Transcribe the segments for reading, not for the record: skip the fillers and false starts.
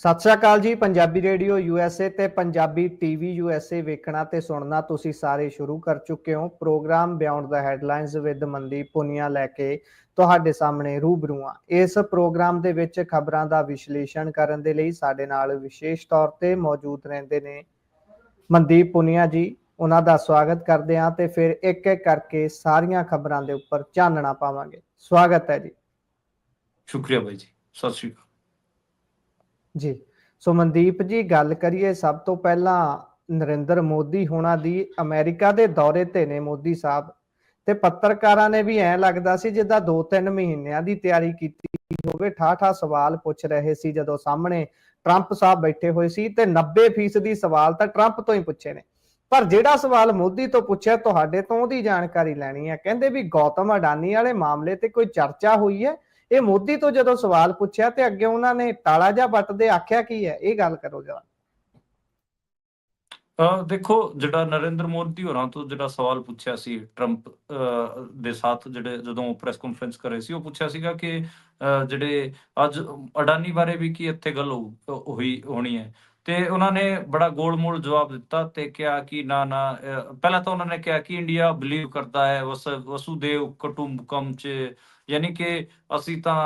ਸਤਿ ਸ਼੍ਰੀ ਅਕਾਲ ਜੀ। Punjabi radio USA ਤੇ ਪੰਜਾਬੀ ਟੀਵੀ USA ਵੇਖਣਾ ਤੇ ਸੁਣਨਾ ਤੁਸੀਂ ਸਾਰੇ ਸ਼ੁਰੂ ਕਰ ਚੁੱਕੇ ਹੋ। Programme beyond the headlines with Mandeep Punia ਲੈ ਕੇ ਤੁਹਾਡੇ ਸਾਹਮਣੇ ਰੂਬਰੂ ਹਾਂ। ਇਸ ਪ੍ਰੋਗਰਾਮ ਦੇ ਵਿੱਚ ਖਬਰਾਂ ਦਾ ਵਿਸ਼ਲੇਸ਼ਣ ਕਰਨ ਦੇ ਲਈ ਸਾਡੇ ਨਾਲ ਵਿਸ਼ੇਸ਼ ਤੌਰ ਤੇ ਮੌਜੂਦ ਰਹਿੰਦੇ ਨੇ ਮਨਦੀਪ ਪੁਨੀਆ ਜੀ। ਉਹਨਾਂ ਦਾ ਸਵਾਗਤ ਕਰਦੇ ਹਾਂ ਤੇ ਫਿਰ ਇੱਕ ਇੱਕ ਕਰਕੇ ਸਾਰੀਆਂ ਖਬਰਾਂ ਦੇ ਉੱਪਰ ਚਾਨਣਾ ਪਾਵਾਂਗੇ। ਸਵਾਗਤ ਹੈ ਜੀ। ਸ਼ੁਕਰੀਆ ਬਾਈ ਜੀ, ਸਤਿ ਸ਼੍ਰੀ ਅਕਾਲ ਜੀ। ਸੋ ਮਨਦੀਪ ਜੀ, ਗੱਲ ਕਰੀਏ ਸਭ ਤੋਂ ਪਹਿਲਾਂ ਨਰਿੰਦਰ ਮੋਦੀ ਹੋਣਾ ਦੀ। ਅਮਰੀਕਾ ਦੇ ਦੌਰੇ ਤੇ ਨੇ ਮੋਦੀ ਸਾਹਿਬ ਤੇ ਪੱਤਰਕਾਰਾਂ ਨੇ ਵੀ ਐਂ ਲੱਗਦਾ ਸੀ ਜਿੱਦਾਂ 2-3 ਮਹੀਨਿਆਂ ਦੀ ਤਿਆਰੀ ਕੀਤੀ ਹੋਵੇ। ਠਾਠਾ ਸਵਾਲ ਪੁੱਛ ਰਹੇ ਸੀ ਜਦੋਂ ਸਾਹਮਣੇ ਟਰੰਪ ਸਾਹਿਬ ਬੈਠੇ ਹੋਏ ਸੀ ਤੇ 90% ਸਵਾਲ ਤਾਂ ਟਰੰਪ ਤੋਂ ਹੀ ਪੁੱਛੇ ਨੇ। ਪਰ ਜਿਹੜਾ ਸਵਾਲ ਮੋਦੀ ਤੋਂ ਪੁੱਛਿਆ, ਤੁਹਾਡੇ ਤੋਂ ਉਹਦੀ ਜਾਣਕਾਰੀ ਲੈਣੀ ਹੈ। ਕਹਿੰਦੇ ਵੀ ਗੌਤਮ ਅਡਾਨੀ ਵਾਲੇ ਮਾਮਲੇ ਤੇ ਕੋਈ ਚਰਚਾ ਹੋਈ ਹੈ। ਇਹ ਮੋਦੀ ਤੋਂ ਜਦੋਂ ਸਵਾਲ ਪੁੱਛਿਆ ਤੇ ਅੱਗੇ ਉਹਨਾਂ ਨੇ ਤਾਲਾ ਜਿਹਾ ਵੱਟਦੇ ਆਖਿਆ ਕੀ ਹੈ, ਇਹ ਗੱਲ ਕਰੋ ਜਰਾ। ਦੇਖੋ, ਜਿਹੜਾ ਨਰਿੰਦਰ ਮੋਦੀ ਹੋਰਾਂ ਤੋਂ ਜਿਹੜਾ ਸਵਾਲ ਪੁੱਛਿਆ ਸੀ ਟਰੰਪ ਦੇ ਸਾਥ ਜਿਹੜੇ ਜਦੋਂ ਪ੍ਰੈਸ ਕਾਨਫਰੰਸ ਕਰ ਰਹੇ ਸੀ, ਉਹ ਪੁੱਛਿਆ ਸੀਗਾ ਕਿ ਜਿਹੜੇ ਅੱਜ ਅਡਾਨੀ ਬਾਰੇ ਵੀ ਕੀ ਇੱਥੇ ਗੱਲ ਹੋਣੀ ਹੈ। ਤੇ ਉਹਨਾਂ ਨੇ ਬੜਾ ਗੋਲ-ਮੋਲ ਜਵਾਬ ਦਿੱਤਾ ਤੇ ਕਿਹਾ ਕਿ ਨਾ ਪਹਿਲਾਂ ਤਾਂ ਉਹਨਾਂ ਨੇ ਕਿਹਾ ਕਿ ਇੰਡੀਆ ਬਿਲੀਵ ਕਰਦਾ ਹੈ ਵਸੁਦੇਵ ਕੁਟੁੰਬਕਮ ਚ, ਯਾਨੀ ਕਿ ਅਸੀਂ ਤਾਂ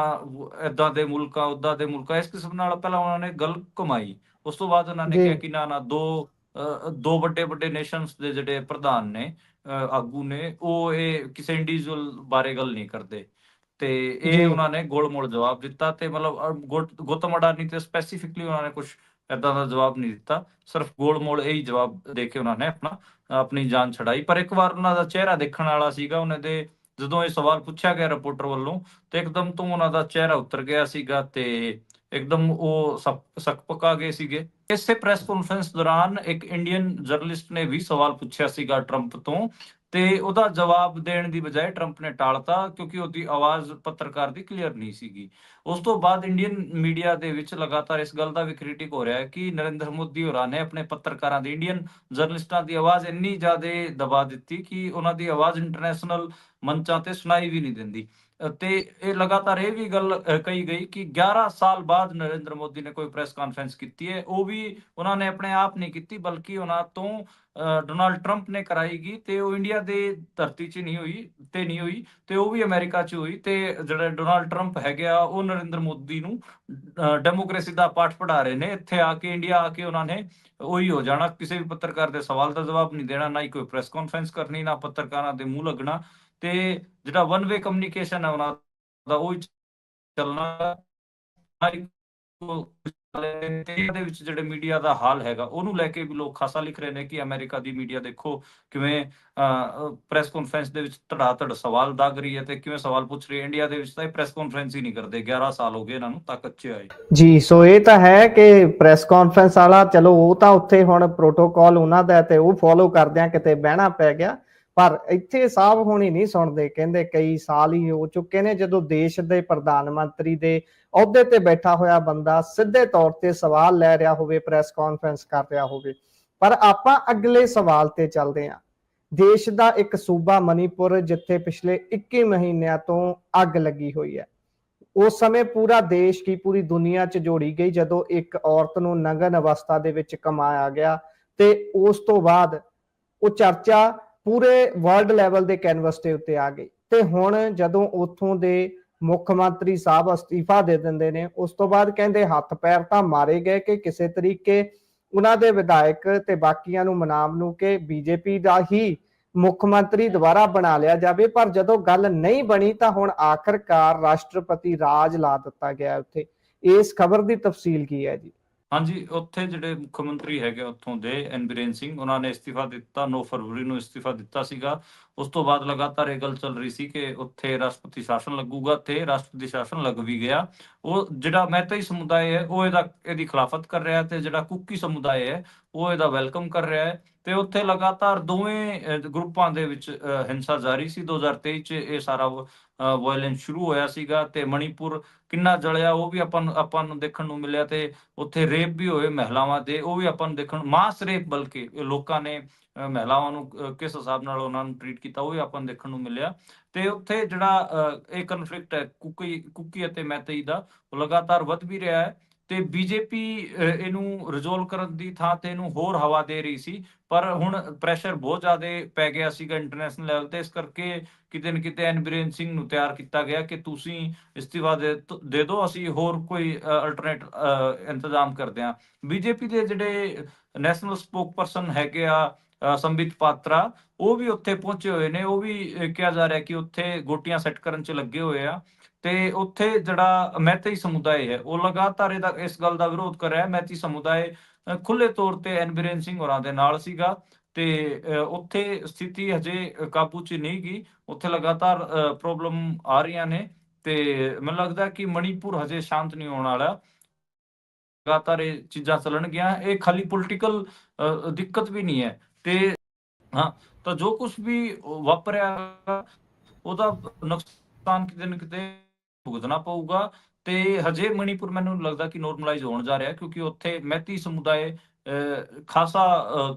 ਏਦਾਂ ਦੇ ਮੁਲਕਾਂ ਉੱਦਾਂ ਦੇ ਮੁਲਕਾਂ, ਇਸ ਕਿਸਮ ਨਾਲ ਪਹਿਲਾਂ ਉਹਨਾਂ ਨੇ ਗੱਲ ਘੁਮਾਈ। ਉਸ ਤੋਂ ਬਾਅਦ ਉਹਨਾਂ ਨੇ ਕਿਹਾ ਕਿ ਨਾ ਦੋ ਵੱਡੇ ਨੇਸ਼ਨਸ ਦੇ ਜਿਹੜੇ ਪ੍ਰਧਾਨ ਨੇ, ਆਗੂ ਨੇ, ਉਹ ਇਹ ਕਿਸੇ ਇੰਡੀਵਿਜੂਅਲ ਬਾਰੇ ਗੱਲ ਨਹੀਂ ਕਰਦੇ। ਤੇ ਇਹ ਉਹਨਾਂ ਨੇ ਗੋਲ-ਮੋਲ ਜਵਾਬ ਦਿੱਤਾ ਤੇ ਮਤਲਬ ਗੌਤਮ ਅਡਾਨੀ ਤੇ ਸਪੈਸੀਫਿਕਲੀ ਉਹਨਾਂ ਨੇ ਕੁਝ ਏਦਾਂ ਦਾ ਜਵਾਬ ਨਹੀਂ ਦਿੱਤਾ। ਸਿਰਫ ਗੋਲ-ਮੋਲ ਇਹੀ ਜਵਾਬ ਦੇ ਕੇ ਉਹਨਾਂ ਨੇ ਆਪਣੀ ਜਾਨ ਛਡਾਈ। ਪਰ ਇੱਕ ਵਾਰ ਉਹਨਾਂ ਦਾ ਚਿਹਰਾ ਦੇਖਣ ਵਾਲਾ ਸੀਗਾ। ਉਹਨਾਂ ਦੇ ਜਦੋਂ ਇਹ ਸਵਾਲ ਪੁੱਛਿਆ ਗਿਆ ਰਿਪੋਰਟਰ ਵੱਲੋਂ ਤੇ ਇੱਕਦਮ ਤੋਂ ਉਹਨਾਂ ਦਾ ਚਿਹਰਾ ਉਤਰ ਗਿਆ ਸੀਗਾ ਤੇ ਇੱਕਦਮ ਉਹ ਸੱਕ-ਪੱਕਾ ਗਏ ਸੀਗੇ। ਇਸੇ ਪ੍ਰੈਸ ਕਾਨਫਰੰਸ ਦੌਰਾਨ ਇੱਕ ਇੰਡੀਅਨ ਜਰਨਲਿਸਟ ਨੇ ਵੀ ਸਵਾਲ ਪੁੱਛਿਆ ਸੀਗਾ ਟਰੰਪ ਤੋਂ ਤੇ ਉਹਦਾ ਜਵਾਬ ਦੇਣ ਦੀ ਬਜਾਏ ਟਰੰਪ ਨੇ ਟਾਲਤਾ ਕਿਉਂਕਿ ਉਹਦੀ ਆਵਾਜ਼ ਪੱਤਰਕਾਰ ਦੀ ਕਲੀਅਰ ਨਹੀਂ ਸੀਗੀ। ਉਸ ਤੋਂ ਬਾਅਦ ਇੰਡੀਅਨ ਮੀਡੀਆ ਦੇ ਵਿੱਚ ਲਗਾਤਾਰ ਇਸ ਗੱਲ ਦਾ ਵੀ ਕ੍ਰਿਟਿਕ ਹੋ ਰਿਹਾ ਹੈ ਕਿ ਨਰਿੰਦਰ ਮੋਦੀ ਹੋਰਾਂ ਨੇ ਆਪਣੇ ਪੱਤਰਕਾਰਾਂ ਦੀ, ਇੰਡੀਅਨ ਜਰਨਲਿਸਟਾਂ ਦੀ ਆਵਾਜ਼ ਇੰਨੀ ਜ਼ਿਆਦਾ ਦਬਾ ਦਿੱਤੀ ਕਿ ਉਹਨਾਂ ਦੀ ਆਵਾਜ਼ ਇੰਟਰਨੈਸ਼ਨਲ ਮੰਚਾਂ ਤੇ ਸੁਣਾਈ ਵੀ ਨਹੀਂ ਦਿੰਦੀ। ਤੇ ਇਹ ਲਗਾਤਾਰ ਇਹ ਵੀ ਗੱਲ ਕਹੀ ਗਈ ਕਿ 11 ਸਾਲ ਬਾਅਦ ਨਰਿੰਦਰ ਮੋਦੀ ਨੇ ਕੋਈ ਪ੍ਰੈਸ ਕਾਨਫਰੰਸ ਕੀਤੀ ਹੈ, ਉਹ ਵੀ ਉਹਨਾਂ ਨੇ ਆਪਣੇ ਆਪ ਨਹੀਂ ਕੀਤੀ ਬਲਕਿ ਉਹਨਾਂ ਤੋਂ ਡੋਨਾਲਡ ਟਰੰਪ ਨੇ ਕਰਾਈ ਗਈ ਤੇ ਉਹ ਇੰਡੀਆ ਦੇ ਧਰਤੀ 'ਚ ਨਹੀਂ ਹੋਈ ਤੇ ਉਹ ਵੀ ਅਮਰੀਕਾ 'ਚ ਹੋਈ। ਤੇ ਜਿਹੜੇ ਡੋਨਾਲਡ ਟਰੰਪ ਹੈਗੇ ਆ, ਉਹ ਨਰਿੰਦਰ ਮੋਦੀ ਨੂੰ ਡੈਮੋਕ੍ਰੇਸੀ ਦਾ ਪਾਠ ਪੜ੍ਹਾ ਰਹੇ ਨੇ। ਇੱਥੇ ਆ ਕੇ, ਇੰਡੀਆ ਆ ਕੇ ਉਹਨਾਂ ਨੇ ਉਹੀ ਹੋ ਜਾਣਾ, ਕਿਸੇ ਵੀ ਪੱਤਰਕਾਰ ਦੇ ਸਵਾਲ ਦਾ ਜਵਾਬ ਨਹੀਂ ਦੇਣਾ, ਨਾ ਹੀ ਕੋਈ ਪ੍ਰੈਸ ਕਾਨਫਰੰਸ ਕਰਨੀ, ਨਾ ਪੱਤਰਕਾਰਾਂ ਦੇ ਮੂੰਹ ਲੱਗਣਾ। ਤੇ ਜਿਹੜਾ ਵਨ ਵੇ ਕਮਿਊਨੀਕੇਸ਼ਨ ਹੈ ਉਹਨਾਂ ਦਾ, ਉਹ ਚੱਲਣਾ। ਦੇ ਵਿੱਚ ਜਿਹੜੇ ਮੀਡੀਆ ਦਾ ਹਾਲ ਹੈਗਾ ਉਹਨੂੰ ਲੈ ਕੇ ਵੀ ਲੋਕ ਖਾਸਾ ਲਿਖ ਰਹੇ ਨੇ ਕਿ ਅਮਰੀਕਾ ਦੀ ਮੀਡੀਆ ਦੇਖੋ ਕਿਵੇਂ ਪ੍ਰੈਸ ਕਾਨਫਰੰਸ ਦੇ ਵਿੱਚ ਧੜਾ-ਧੜ ਸਵਾਲ ਦਾਗ ਰਹੀ ਹੈ ਤੇ ਕਿਵੇਂ ਸਵਾਲ ਪੁੱਛ ਰਹੀ ਹੈ। ਇੰਡੀਆ ਦੇ ਵਿੱਚ ਤਾਂ ਇਹ ਪ੍ਰੈਸ ਕਾਨਫਰੰਸ ਹੀ ਨਹੀਂ ਕਰਦੇ। 11 ਸਾਲ ਹੋ ਗਏ ਇਹਨਾਂ ਨੂੰ ਤਾਂ ਕੱਚੇ ਆਏ ਜੀ। ਸੋ ਇਹ ਤਾਂ ਹੈ ਕਿ ਪ੍ਰੈਸ ਕਾਨਫਰੰਸ ਵਾਲਾ, ਚਲੋ ਉਹ ਤਾਂ ਉੱਥੇ ਹੁਣ ਪ੍ਰੋਟੋਕਾਲ ਉਹਨਾਂ ਦਾ ਤੇ ਉਹ ਫੋਲੋ ਕਰਦਿਆਂ ਕਿਤੇ ਬਹਿਣਾ ਪੈ ਗਿਆ। ਪਰ ਇੱਥੇ ਸਾਹਿਬ ਹੁਣ ਹੀ ਨਹੀਂ ਸੁਣਦੇ। ਕਹਿੰਦੇ ਕਈ ਸਾਲ ਹੀ ਹੋ ਚੁੱਕੇ ਨੇ ਜਦੋਂ ਦੇਸ਼ ਦੇ ਪ੍ਰਧਾਨ ਮੰਤਰੀ ਦੇ ਅਹੁਦੇ ਤੇ ਬੈਠਾ ਹੋਇਆ ਬੰਦਾ ਸਿੱਧੇ ਤੌਰ ਤੇ ਸਵਾਲ ਲੈ ਰਿਹਾ ਹੋਵੇ, ਪ੍ਰੈਸ ਕਾਨਫਰੰਸ ਕਰ ਰਿਹਾ ਹੋਵੇ। ਪਰ ਆਪਾਂ ਅਗਲੇ ਸਵਾਲ ਤੇ ਚੱਲਦੇ ਹਾਂ। ਦੇਸ਼ ਦਾ ਇੱਕ ਸੂਬਾ ਮਨੀਪੁਰ, ਜਿੱਥੇ ਪਿਛਲੇ 21 ਮਹੀਨਿਆਂ ਤੋਂ ਅੱਗ ਲੱਗੀ ਹੋਈ ਹੈ। ਉਸ ਸਮੇਂ ਪੂਰਾ ਦੇਸ਼ ਕੀ ਪੂਰੀ ਦੁਨੀਆ 'ਚ ਜੋੜੀ ਗਈ ਜਦੋਂ ਇੱਕ ਔਰਤ ਨੂੰ ਨਗਨ ਅਵਸਥਾ ਦੇ ਵਿੱਚ ਕਮਾਇਆ ਗਿਆ ਤੇ ਉਸ ਤੋਂ ਬਾਅਦ ਉਹ ਚਰਚਾ ਪੂਰੇ ਵਰਲਡ ਲੈਵਲ ਦੇ ਕੈਨਵਸ ਦੇ ਉੱਤੇ ਆ ਗਈ। ਤੇ ਹੁਣ ਜਦੋਂ ਉੱਥੋਂ ਦੇ ਮੁੱਖ ਮੰਤਰੀ ਸਾਹਿਬ ਅਸਤੀਫਾ ਦੇ ਦਿੰਦੇ ਨੇ, ਉਸ ਤੋਂ ਬਾਅਦ ਕਹਿੰਦੇ ਹੱਥ ਪੈਰ ਤਾਂ ਮਾਰੇ ਗਏ ਕਿ ਕਿਸੇ ਤਰੀਕੇ ਉਹਨਾਂ ਦੇ ਵਿਧਾਇਕ ਤੇ ਬਾਕੀਆਂ ਨੂੰ ਮਨਾਮ ਕੇ ਬੀਜੇਪੀ ਦਾ ਹੀ ਮੁੱਖ ਮੰਤਰੀ ਦੁਬਾਰਾ ਬਣਾ ਲਿਆ ਜਾਵੇ। ਪਰ ਜਦੋਂ ਗੱਲ ਨਹੀਂ ਬਣੀ ਤਾਂ ਹੁਣ ਆਖਰਕਾਰ ਰਾਸ਼ਟਰਪਤੀ ਰਾਜ ਲਾ ਦਿੱਤਾ ਗਿਆ ਉੱਥੇ। ਇਸ ਖਬਰ ਦੀ ਤਫਸੀਲ ਕੀ ਹੈ ਜੀ? ਹਾਂਜੀ, ਉੱਥੇ ਜਿਹੜੇ ਮੁੱਖ ਮੰਤਰੀ ਹੈਗੇ ਉੱਥੋਂ ਦੇ ਐਨ ਬੀਰੇਨ ਸਿੰਘ, ਉਹਨਾਂ ਨੇ ਇਸਤੀਫਾ ਦਿੱਤਾ। 9 ਫਰਵਰੀ ਨੂੰ ਇਸਤੀਫਾ ਦਿੱਤਾ ਸੀਗਾ। ਉਸ ਤੋਂ ਬਾਅਦ ਲਗਾਤਾਰ ਇਹ ਗੱਲ ਚੱਲ ਰਹੀ ਸੀ ਕਿ ਉੱਥੇ ਰਾਸ਼ਟਰਪਤੀ ਸ਼ਾਸਨ ਲੱਗੂਗਾ ਤੇ ਰਾਸ਼ਟਰਪਤੀ ਸ਼ਾਸਨ ਲੱਗ ਵੀ ਗਿਆ। ਉਹ ਜਿਹੜਾ ਮਹਿਤਾਈ ਸਮੁਦਾਇ ਹੈ ਉਹ ਇਹਦੀ ਖਿਲਾਫਤ ਕਰ ਰਿਹਾ ਤੇ ਜਿਹੜਾ ਕੁਕੀ ਸਮੁਦਾਇ ਹੈ ਉਹ ਇਹਦਾ ਵੈਲਕਮ ਕਰ ਰਿਹਾ ਹੈ। ਤੇ ਉੱਥੇ ਲਗਾਤਾਰ ਦੋਵੇਂ ਗਰੁੱਪਾਂ ਦੇ ਵਿੱਚ ਹਿੰਸਾ ਜਾਰੀ ਸੀ। 2023 ਚ ਇਹ ਸਾਰਾ ਵਾਇਲੈਂਸ ਸ਼ੁਰੂ ਹੋਇਆ ਸੀਗਾ ਤੇ ਮਣੀਪੁਰ ਕਿੰਨਾ ਜਲਿਆ ਉਹ ਵੀ ਆਪਾਂ ਨੂੰ ਦੇਖਣ ਨੂੰ ਮਿਲਿਆ। ਤੇ ਉੱਥੇ ਰੇਪ ਵੀ ਹੋਏ ਮਹਿਲਾਵਾਂ ਦੇ, ਉਹ ਵੀ ਆਪਾਂ ਨੂੰ ਦੇਖਣ, ਮਾਸ ਰੇਪ, ਬਲਕਿ ਲੋਕਾਂ ਨੇ ਮਹਿਲਾਵਾਂ ਨੂੰ ਕਿਸ ਹਿਸਾਬ ਨਾਲ ਉਹਨਾਂ ਨੂੰ ਟ੍ਰੀਟ ਕੀਤਾ ਉਹ ਵੀ ਆਪਾਂ ਨੂੰ ਦੇਖਣ ਨੂੰ ਮਿਲਿਆ। ਤੇ ਉੱਥੇ ਜਿਹੜਾ ਇਹ ਕਨਫਲਿਕਟ ਹੈ ਕੁਕੀ ਅਤੇ ਮੈਤਈ ਦਾ, ਉਹ ਲਗਾਤਾਰ ਵੱਧ ਵੀ ਰਿਹਾ ਹੈ। ਤੇ ਬੀਜੇਪੀ ਇਹਨੂੰ ਰਿਜ਼ੋਲਵ ਕਰਨ ਦੀ ਥਾਂ ਤੇ ਇਹਨੂੰ ਹੋਰ ਹਵਾ ਦੇ ਰਹੀ ਸੀ, ਪਰ ਹੁਣ ਪ੍ਰੈਸ਼ਰ ਬਹੁਤ ਜ਼ਿਆਦਾ ਪੈ ਗਿਆ ਸੀਗਾ ਇੰਟਰਨੈਸ਼ਨਲ ਲੈਵਲ ਤੇ, ਇਸ ਕਰਕੇ ਕਿਤੇ ਨਾ ਕਿਤੇ ਐਨ ਬੀਰੇਨ ਸਿੰਘ ਨੂੰ ਤਿਆਰ ਕੀਤਾ ਗਿਆ ਕਿ ਤੁਸੀਂ ਇਸਤੀਫਾ ਦੇ ਦਿਓ, ਅਸੀਂ ਹੋਰ ਕੋਈ ਅਲਟਰਨੇਟ ਇੰਤਜ਼ਾਮ ਕਰਦੇ ਹਾਂ। ਬੀਜੇਪੀ ਦੇ ਜਿਹੜੇ ਨੈਸ਼ਨਲ ਸਪੋਕਪਰਸਨ ਹੈਗੇ ਆ ਸੰਬਿਤ ਪਾਤਰਾ, ਉਹ ਵੀ ਉੱਥੇ ਪਹੁੰਚੇ ਹੋਏ ਨੇ। ਉਹ ਵੀ ਕਿਹਾ ਜਾ ਰਿਹਾ ਕਿ ਉੱਥੇ ਗੋਟੀਆਂ ਸੈੱਟ ਕਰਨ 'ਚ ਲੱਗੇ ਹੋਏ ਆ, ਤੇ ਉੱਥੇ ਜਿਹੜਾ ਮੈਤਈ ਸਮੁਦਾਇ ਹੈ ਉਹ ਲਗਾਤਾਰ ਇਸ ਗੱਲ ਦਾ ਵਿਰੋਧ ਕਰ ਰਿਹਾ। ਮੈਤੀ ਸਮੁਦਾਇ ਖੁੱਲੇ ਤੌਰ ਤੇ ਐਨ ਬੀਰੇਨ ਸਿੰਘ ਹੋਰਾਂ ਦੇ ਨਾਲ ਸੀਗਾ, ਤੇ ਉੱਥੇ ਸਥਿਤੀ ਹਜੇ ਕਾਬੂ 'ਚ ਨਹੀਂ ਗਈ, ਉੱਥੇ ਲਗਾਤਾਰ ਪ੍ਰੋਬਲਮ ਆ ਰਹੀਆਂ ਨੇ, ਤੇ ਮੈਨੂੰ ਲੱਗਦਾ ਕਿ ਮਣੀਪੁਰ ਹਜੇ ਸ਼ਾਂਤ ਨਹੀਂ ਹੋਣ ਵਾਲਾ। ਲਗਾਤਾਰ ਇਹ ਚੀਜ਼ਾਂ ਚੱਲਣਗੀਆਂ, ਇਹ ਖਾਲੀ ਪੋਲੀਟੀਕਲ ਦਿੱਕਤ ਵੀ ਨਹੀਂ ਹੈ। ਤੇ ਹਾਂ, ਤਾਂ ਜੋ ਕੁਝ ਵੀ ਵਾਪਰਿਆ ਉਹਦਾ ਨੁਕਸਾਨ ਕਿਤੇ ਨਾ ਕਿਤੇ ਭੁਗਤਣਾ ਪਊਗਾ। ਤੇ ਹਜੇ ਮਣੀਪੁਰ ਮੈਨੂੰ ਲੱਗਦਾ ਕਿ ਨੋਰਮਲਾਈਜ਼ ਹੋਣ ਜਾ ਰਿਹਾ, ਕਿਉਂਕਿ ਉੱਥੇ ਮੈਤੀ ਸਮੁਦਾਇ ਖਾਸਾ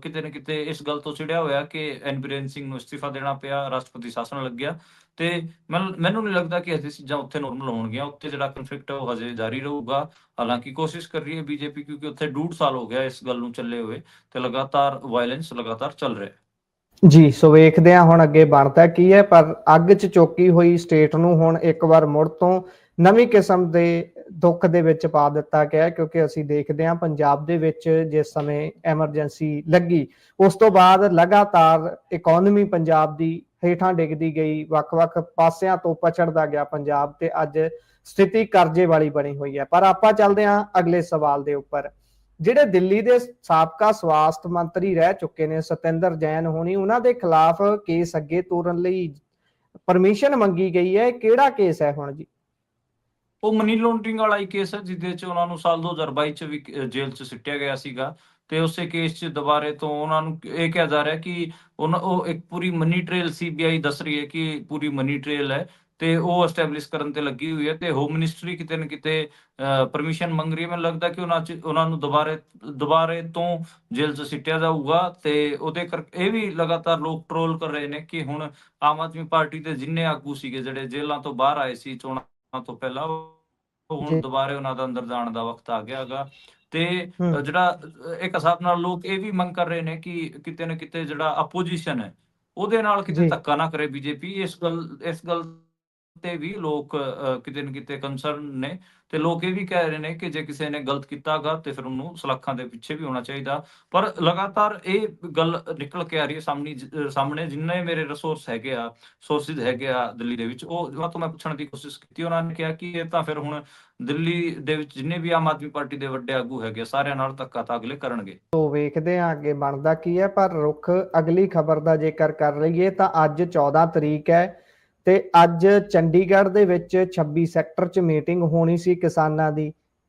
ਕਿਤੇ ਨਾ ਕਿਤੇ ਇਸ ਗੱਲ ਤੋਂ ਚਿੜਿਆ ਹੋਇਆ ਕਿ ਐਨ ਬੀਰੇਨ ਸਿੰਘ ਨੂੰ ਇਸਤੀਫਾ ਦੇਣਾ ਪਿਆ, ਰਾਸ਼ਟਰਪਤੀ ਸ਼ਾਸਨ ਲੱਗਿਆ। ਤੇ ਮੈਨੂੰ ਨਹੀਂ ਲੱਗਦਾ ਕਿ ਹਜੇ ਚੀਜ਼ਾਂ ਉੱਥੇ ਨੋਰਮਲ ਹੋਣਗੀਆਂ। ਉੱਥੇ ਜਿਹੜਾ ਕਨਫਲਿਕਟ ਹੈ ਉਹ ਹਜੇ ਜਾਰੀ ਰਹੂਗਾ। ਹਾਲਾਂਕਿ ਕੋਸ਼ਿਸ਼ ਕਰ ਰਹੀ ਹੈ ਬੀਜੇਪੀ, ਕਿਉਂਕਿ ਉੱਥੇ 1.5 ਸਾਲ ਹੋ ਗਿਆ ਇਸ ਗੱਲ ਨੂੰ ਚੱਲੇ ਹੋਏ, ਤੇ ਲਗਾਤਾਰ ਵਾਇਲੈਂਸ ਲਗਾਤਾਰ ਚੱਲ ਰਿਹਾ ਹੈ। ਜੀ, ਸੋ ਵੇਖਦੇ ਹਾਂ ਹੁਣ ਅੱਗੇ ਬਣਦਾ ਕੀ ਹੈ। ਪਰ ਅੱਗ 'ਚ ਚੋਕੀ ਹੋਈ ਸਟੇਟ ਨੂੰ ਹੁਣ ਇੱਕ ਵਾਰ ਮੁੜ ਤੋਂ ਨਵੀਂ ਕਿਸਮ ਦੇ ਦੁੱਖ ਦੇ ਵਿੱਚ ਪਾ ਦਿੱਤਾ ਗਿਆ, ਕਿਉਂਕਿ ਅਸੀਂ ਦੇਖਦੇ ਹਾਂ ਪੰਜਾਬ ਦੇ ਵਿੱਚ ਜਿਸ ਸਮੇਂ ਐਮਰਜੈਂਸੀ ਲੱਗੀ, ਉਸ ਤੋਂ ਬਾਅਦ ਲਗਾਤਾਰ ਇਕਨੋਮੀ ਪੰਜਾਬ ਦੀ ਹੇਠਾਂ ਡਿੱਗਦੀ ਗਈ, ਵੱਖ-ਵੱਖ ਪਾਸਿਆਂ ਤੋਂ ਪਛੜਦਾ ਗਿਆ ਪੰਜਾਬ, ਤੇ ਅੱਜ ਸਥਿਤੀ ਕਰਜ਼ੇ ਵਾਲੀ ਬਣੀ ਹੋਈ ਹੈ। ਪਰ ਆਪਾਂ ਚੱਲਦੇ ਹਾਂ ਅਗਲੇ ਸਵਾਲ ਦੇ ਉੱਪਰ। ਜਿਹੜੇ ਦਿੱਲੀ ਦੇ ਸਾਬਕਾ ਸਵਾਸਥ ਮੰਤਰੀ ਰਹਿ ਚੁੱਕੇ ਨੇ ਸਤਿੰਦਰ ਜੈਨ ਹੋਣੀ, ਉਹਨਾਂ ਦੇ ਖਿਲਾਫ ਕੇਸ ਅੱਗੇ ਤੋਰਨ ਲਈ ਪਰਮਿਸ਼ਨ ਮੰਗੀ ਗਈ ਹੈ। ਕਿਹੜਾ ਕੇਸ ਹੈ ਹੁਣ ਜੀ? ਉਹ ਮਨੀ ਲਾਂਡਰਿੰਗ ਵਾਲਾ ਹੀ ਕੇਸ ਹੈ, ਜਿਹਦੇ 'ਚ ਉਹਨਾਂ ਨੂੰ ਸਾਲ 2022 'ਚ ਵੀ ਜੇਲ੍ਹ 'ਚ ਸਿੱਟਿਆ ਗਿਆ ਸੀਗਾ। ਤੇ ਉਸੇ ਕੇਸ 'ਚ ਦੁਬਾਰੇ ਤੋਂ ਉਹਨਾਂ ਨੂੰ ਇਹ ਕਿਹਾ ਜਾ ਰਿਹਾ ਕਿ ਉਹ ਇੱਕ ਪੂਰੀ ਮਨੀ ਟ੍ਰੇਲ ਸੀਬੀਆਈ ਦੱਸ ਰਹੀ ਹੈ ਕਿ ਪੂਰੀ ਮਨੀ ਟ੍ਰੇਲ ਹੈ, ਤੇ ਉਹ ਐਸਟੈਬਲਿਸ਼ ਕਰਨ ਤੇ ਲੱਗੀ ਹੋਈ ਹੈ। ਤੇ ਹੋਮ ਮਿਨਿਸਟਰੀ ਕਿਤੇ ਨਾ ਕਿਤੇ ਪਰਮਿਸ਼ਨ ਮੰਗ ਰਹੀ ਹੈ। ਮੈਨੂੰ ਲੱਗਦਾ ਕਿ ਉਹਨਾਂ ਨੂੰ ਦੁਬਾਰੇ ਤੋਂ ਜੇਲ੍ਹ 'ਚ ਸਿੱਟਿਆ ਜਾਊਗਾ। ਤੇ ਉਹਦੇ ਕਰਕੇ ਇਹ ਵੀ ਲਗਾਤਾਰ ਲੋਕ ਟਰੋਲ ਕਰ ਰਹੇ ਨੇ ਕਿ ਹੁਣ ਆਮ ਆਦਮੀ ਪਾਰਟੀ ਦੇ ਜਿੰਨੇ ਆਗੂ ਸੀਗੇ ਜਿਹੜੇ ਜੇਲ੍ਹਾਂ ਤੋਂ ਬਾਹਰ ਆਏ ਸੀ ਚੋਣਾਂ ਤੋਂ ਪਹਿਲਾਂ, ਹੁਣ ਜੀ। ਦੁਬਾਰੇ ਉਹਨਾਂ ਦਾ ਅੰਦਰ ਜਾਣ ਦਾ ਵਕਤ ਆ ਗਿਆ ਹੈਗਾ। ਤੇ ਹੂੰ। ਜਿਹੜਾ ਇੱਕ ਹਿਸਾਬ ਨਾਲ ਲੋਕ ਇਹ ਵੀ ਮੰਗ ਕਰ ਰਹੇ ਨੇ ਕਿ ਕਿਤੇ ਨਾ ਕਿਤੇ ਜਿਹੜਾ ਆਪੋਜੀਸ਼ਨ ਹੈ ਉਹਦੇ ਨਾਲ ਕਿਤੇ ਜੀ। ਧੱਕਾ ਨਾ ਕਰੇ ਬੀਜੇਪੀ। ਇਸ ਗੱਲ ਤੇ ਵੀ ਲੋਕ ਕਿਤੇ ਨਾ ਕਿਤੇ ਕੰਸਰਨ ਨੇ, ਤੇ ਲੋਕ ਇਹ ਵੀ ਕਹਿ ਰਹੇ ਨੇ ਕਿ ਜੇ ਕਿਸੇ ਨੇ ਗਲਤ ਕੀਤਾਗਾ ਤੇ ਫਿਰ ਉਹਨੂੰ ਸਲਾਖਾਂ ਦੇ ਪਿੱਛੇ ਵੀ ਹੋਣਾ ਚਾਹੀਦਾ। ਪਰ ਲਗਾਤਾਰ ਇਹ ਗੱਲ ਨਿਕਲ ਕੇ ਆ ਰਹੀ ਹੈ ਸਾਹਮਣੇ ਜਿੰਨੇ ਮੇਰੇ ਰਿਸੋਰਸ ਹੈਗੇ ਆ, ਸੋਰਸਿਸ ਹੈਗੇ ਆ ਦਿੱਲੀ ਦੇ ਵਿੱਚ, ਉਹਨਾਂ ਤੋਂ ਮੈਂ ਪੁੱਛਣ ਦੀ ਕੋਸ਼ਿਸ਼ ਕੀਤੀ। ਉਹਨਾਂ ਨੇ ਕਿਹਾ ਕਿ ਇਹ ਤਾਂ ਫਿਰ ਹੁਣ ਦਿੱਲੀ ਦੇ ਵਿੱਚ ਜਿੰਨੇ ਵੀ ਆਮ ਆਦਮੀ ਪਾਰਟੀ ਦੇ ਵੱਡੇ ਆਗੂ ਹੈਗੇ ਸਾਰਿਆਂ ਨਾਲ ਧੱਕਾ ਤਾਂ ਅਗਲੇ ਕਰਨਗੇ। ਤੋ ਵੇਖਦੇ ਹਾਂ ਅੱਗੇ ਬਣਦਾ ਕੀ ਹੈ। ਪਰ ਰੁੱਖ ਅਗਲੀ ਖਬਰ ਦਾ ਜੇਕਰ ਕਰ ਲਈਏ ਤਾਂ ਅੱਜ 14 ਤਰੀਕ ਹੈ, ਤੇ ਅੱਜ ਚੰਡੀਗੜ੍ਹ ਦੇ ਵਿੱਚ 26 ਸੈਕਟਰ 'ਚ ਮੀਟਿੰਗ ਹੋਣੀ ਸੀ ਕਿਸਾਨਾਂ ਦੀ।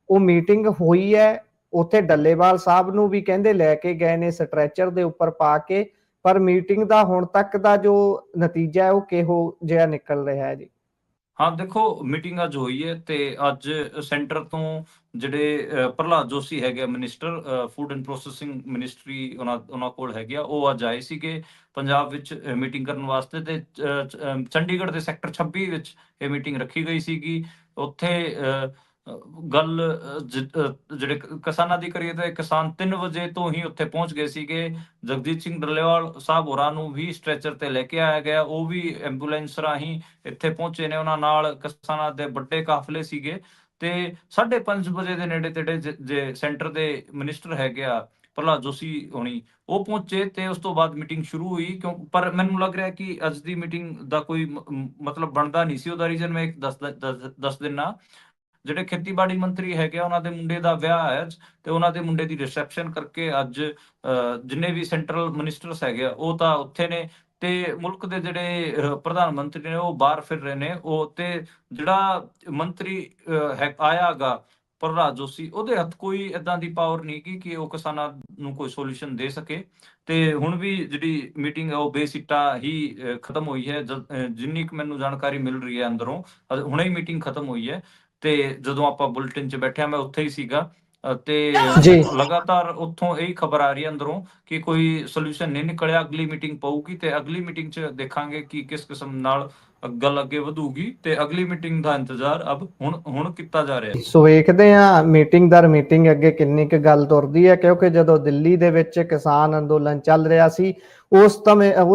ਉਹ ਮੀਟਿੰਗ ਹੋਈ ਹੈ, ਉੱਥੇ ਡੱਲੇਵਾਲ ਸਾਹਿਬ ਨੂੰ ਵੀ ਕਹਿੰਦੇ ਲੈ ਕੇ ਗਏ ਨੇ ਸਟ੍ਰੈਚਰ ਦੇ ਉੱਪਰ ਪਾ ਕੇ। ਪਰ ਮੀਟਿੰਗ ਦਾ ਹੁਣ ਤੱਕ ਦਾ ਜੋ ਨਤੀਜਾ ਹੈ ਉਹ ਕਿਹੋ ਜਿਹਾ ਨਿਕਲ ਰਿਹਾ ਹੈ ਜੀ? ਹਾਂ, ਦੇਖੋ ਮੀਟਿੰਗ ਅੱਜ ਹੋਈ ਹੈ, ਤੇ ਅੱਜ ਸੈਂਟਰ ਤੋਂ ਜਿਹੜੇ ਪ੍ਰਹਲਾਦ ਜੋਸ਼ੀ ਹੈਗੇ minister food and processing ministry, ਉਹਨਾਂ ਕੋਲ ਹੈਗੇ ਆ, ਉਹ ਅੱਜ ਆਏ ਸੀਗੇ ਪੰਜਾਬ ਵਿੱਚ ਮੀਟਿੰਗ ਕਰਨ ਵਾਸਤੇ। ਤੇ ਚੰਡੀਗੜ੍ਹ ਦੇ ਸੈਕਟਰ 26 ਵਿੱਚ ਇਹ ਮੀਟਿੰਗ ਰੱਖੀ ਗਈ ਸੀਗੀ। ਉੱਥੇ ਗੱਲ ਜਿਹੜੇ ਕਿਸਾਨਾਂ ਦੀ ਕਰੀਏ ਤਾਂ ਕਿਸਾਨ 3 ਵਜੇ ਤੋਂ ਹੀ ਉੱਥੇ ਪਹੁੰਚ ਗਏ ਸੀਗੇ। ਜਗਜੀਤ ਸਿੰਘ ਡੱਲੇਵਾਲ ਸਾਹਿਬ ਹੋਰਾਂ ਨੂੰ ਵੀ ਸਟ੍ਰੈਚਰ ਤੇ ਲੈ ਕੇ ਆਇਆ ਗਿਆ, ਉਹ ਵੀ ਐਂਬੂਲੈਂਸ ਰਾਹੀਂ ਇੱਥੇ ਪਹੁੰਚੇ ਨੇ। ਉਹਨਾਂ ਨਾਲ ਕਿਸਾਨਾਂ ਦੇ ਵੱਡੇ ਕਾਫਲੇ ਸੀਗੇ। ਤੇ 5:30 ਵਜੇ ਦੇ ਨੇੜੇ ਤੇੜੇ ਜੇ ਸੈਂਟਰ ਦੇ ਮਿਨਿਸਟਰ ਹੈਗੇ ਆ ਪ੍ਰਹਲਾਦ ਜੋਸ਼ੀ ਹੋਣੀ, ਉਹ ਪਹੁੰਚੇ, ਤੇ ਉਸ ਤੋਂ ਬਾਅਦ ਮੀਟਿੰਗ ਸ਼ੁਰੂ ਹੋਈ। ਪਰ ਮੈਨੂੰ ਲੱਗ ਰਿਹਾ ਕਿ ਅੱਜ ਦੀ ਮੀਟਿੰਗ ਦਾ ਕੋਈ ਮਤਲਬ ਬਣਦਾ ਨਹੀਂ ਸੀ। ਉਹਦਾ ਰੀਜ਼ਨ ਮੈਂ ਇੱਕ ਦੱਸ ਦਿੰਨਾ। ਜਿਹੜੇ ਖੇਤੀਬਾੜੀ ਮੰਤਰੀ ਹੈਗੇ ਆ ਉਹਨਾਂ ਦੇ ਮੁੰਡੇ ਦਾ ਵਿਆਹ ਹੈ ਅੱਜ, ਤੇ ਉਹਨਾਂ ਦੇ ਮੁੰਡੇ ਦੀ ਰਿਸੈਪਸ਼ਨ ਕਰਕੇ ਅੱਜ ਜਿੰਨੇ ਵੀ ਸੈਂਟਰਲ ਮਿਨਿਸਟਰਸ ਹੈਗੇ ਆ ਉਹ ਤਾਂ ਉੱਥੇ ਨੇ, ਤੇ ਮੁਲਕ ਦੇ ਜਿਹੜੇ ਪ੍ਰਧਾਨ ਮੰਤਰੀ ਨੇ ਉਹ ਬਾਹਰ ਫਿਰ ਰਹੇ ਨੇ। ਉਹ ਤੇ ਜਿਹੜਾ ਮੰਤਰੀ ਆਇਆਗਾ ਪ੍ਰਹਲਾਦ ਜੋਸ਼ੀ, ਉਹਦੇ ਹੱਥ ਕੋਈ ਏਦਾਂ ਦੀ ਪਾਵਰ ਨਹੀਂ ਕਿ ਉਹ ਕਿਸਾਨਾਂ ਨੂੰ ਕੋਈ ਸੋਲੂਸ਼ਨ ਦੇ ਸਕੇ। ਤੇ ਹੁਣ ਵੀ ਜਿਹੜੀ ਮੀਟਿੰਗ ਹੈ ਉਹ ਬੇਸਿੱਟਾ ਹੀ ਖਤਮ ਹੋਈ ਹੈ। ਜਿੰਨੀ ਕੁ ਮੈਨੂੰ ਜਾਣਕਾਰੀ ਮਿਲ ਰਹੀ ਹੈ ਅੰਦਰੋਂ, ਹੁਣੇ ਹੀ ਮੀਟਿੰਗ ਖਤਮ ਹੋਈ ਹੈ। ਤੇ ਜਦੋਂ ਆਪਾਂ ਬੁਲਟਿਨ 'ਚ ਬੈਠਿਆ ਮੈਂ ਉੱਥੇ ਹੀ ਸੀਗਾ, ਤੇ ਜੀ। ਲਗਾਤਾਰ ਉੱਥੋਂ ਇਹੀ ਖਬਰ ਆ ਰਹੀ ਹੈ ਅੰਦਰੋਂ ਕਿ ਕੋਈ ਸੋਲੂਸ਼ਨ ਨਹੀਂ ਨਿਕਲਿਆ। ਅਗਲੀ ਮੀਟਿੰਗ ਪਊਗੀ, ਤੇ ਅਗਲੀ ਮੀਟਿੰਗ 'ਚ ਦੇਖਾਂਗੇ ਕਿ ਕਿਸ ਕਿਸਮ ਨਾਲ ਗੱਲ ਅੱਗੇ ਵਧੂਗੀ ਤੇ ਅਗਲੀ ਮੀਟਿੰਗ ਦਾ ਇੰਤਜ਼ਾਰ ਅਬ ਹੁਣ ਕੀਤਾ ਜਾ ਰਿਹਾ। ਸੋ ਵੇਖਦੇ ਆ ਮੀਟਿੰਗ ਦਰ ਮੀਟਿੰਗ ਅੱਗੇ ਕਿੰਨੀ ਕੁ ਗੱਲ ਤੁਰਦੀ ਹੈ, ਕਿਉਂਕਿ ਜਦੋਂ ਦਿੱਲੀ ਦੇ ਵਿੱਚ ਕਿਸਾਨ ਅੰਦੋਲਨ ਚੱਲ ਰਿਹਾ ਸੀ ਉਸ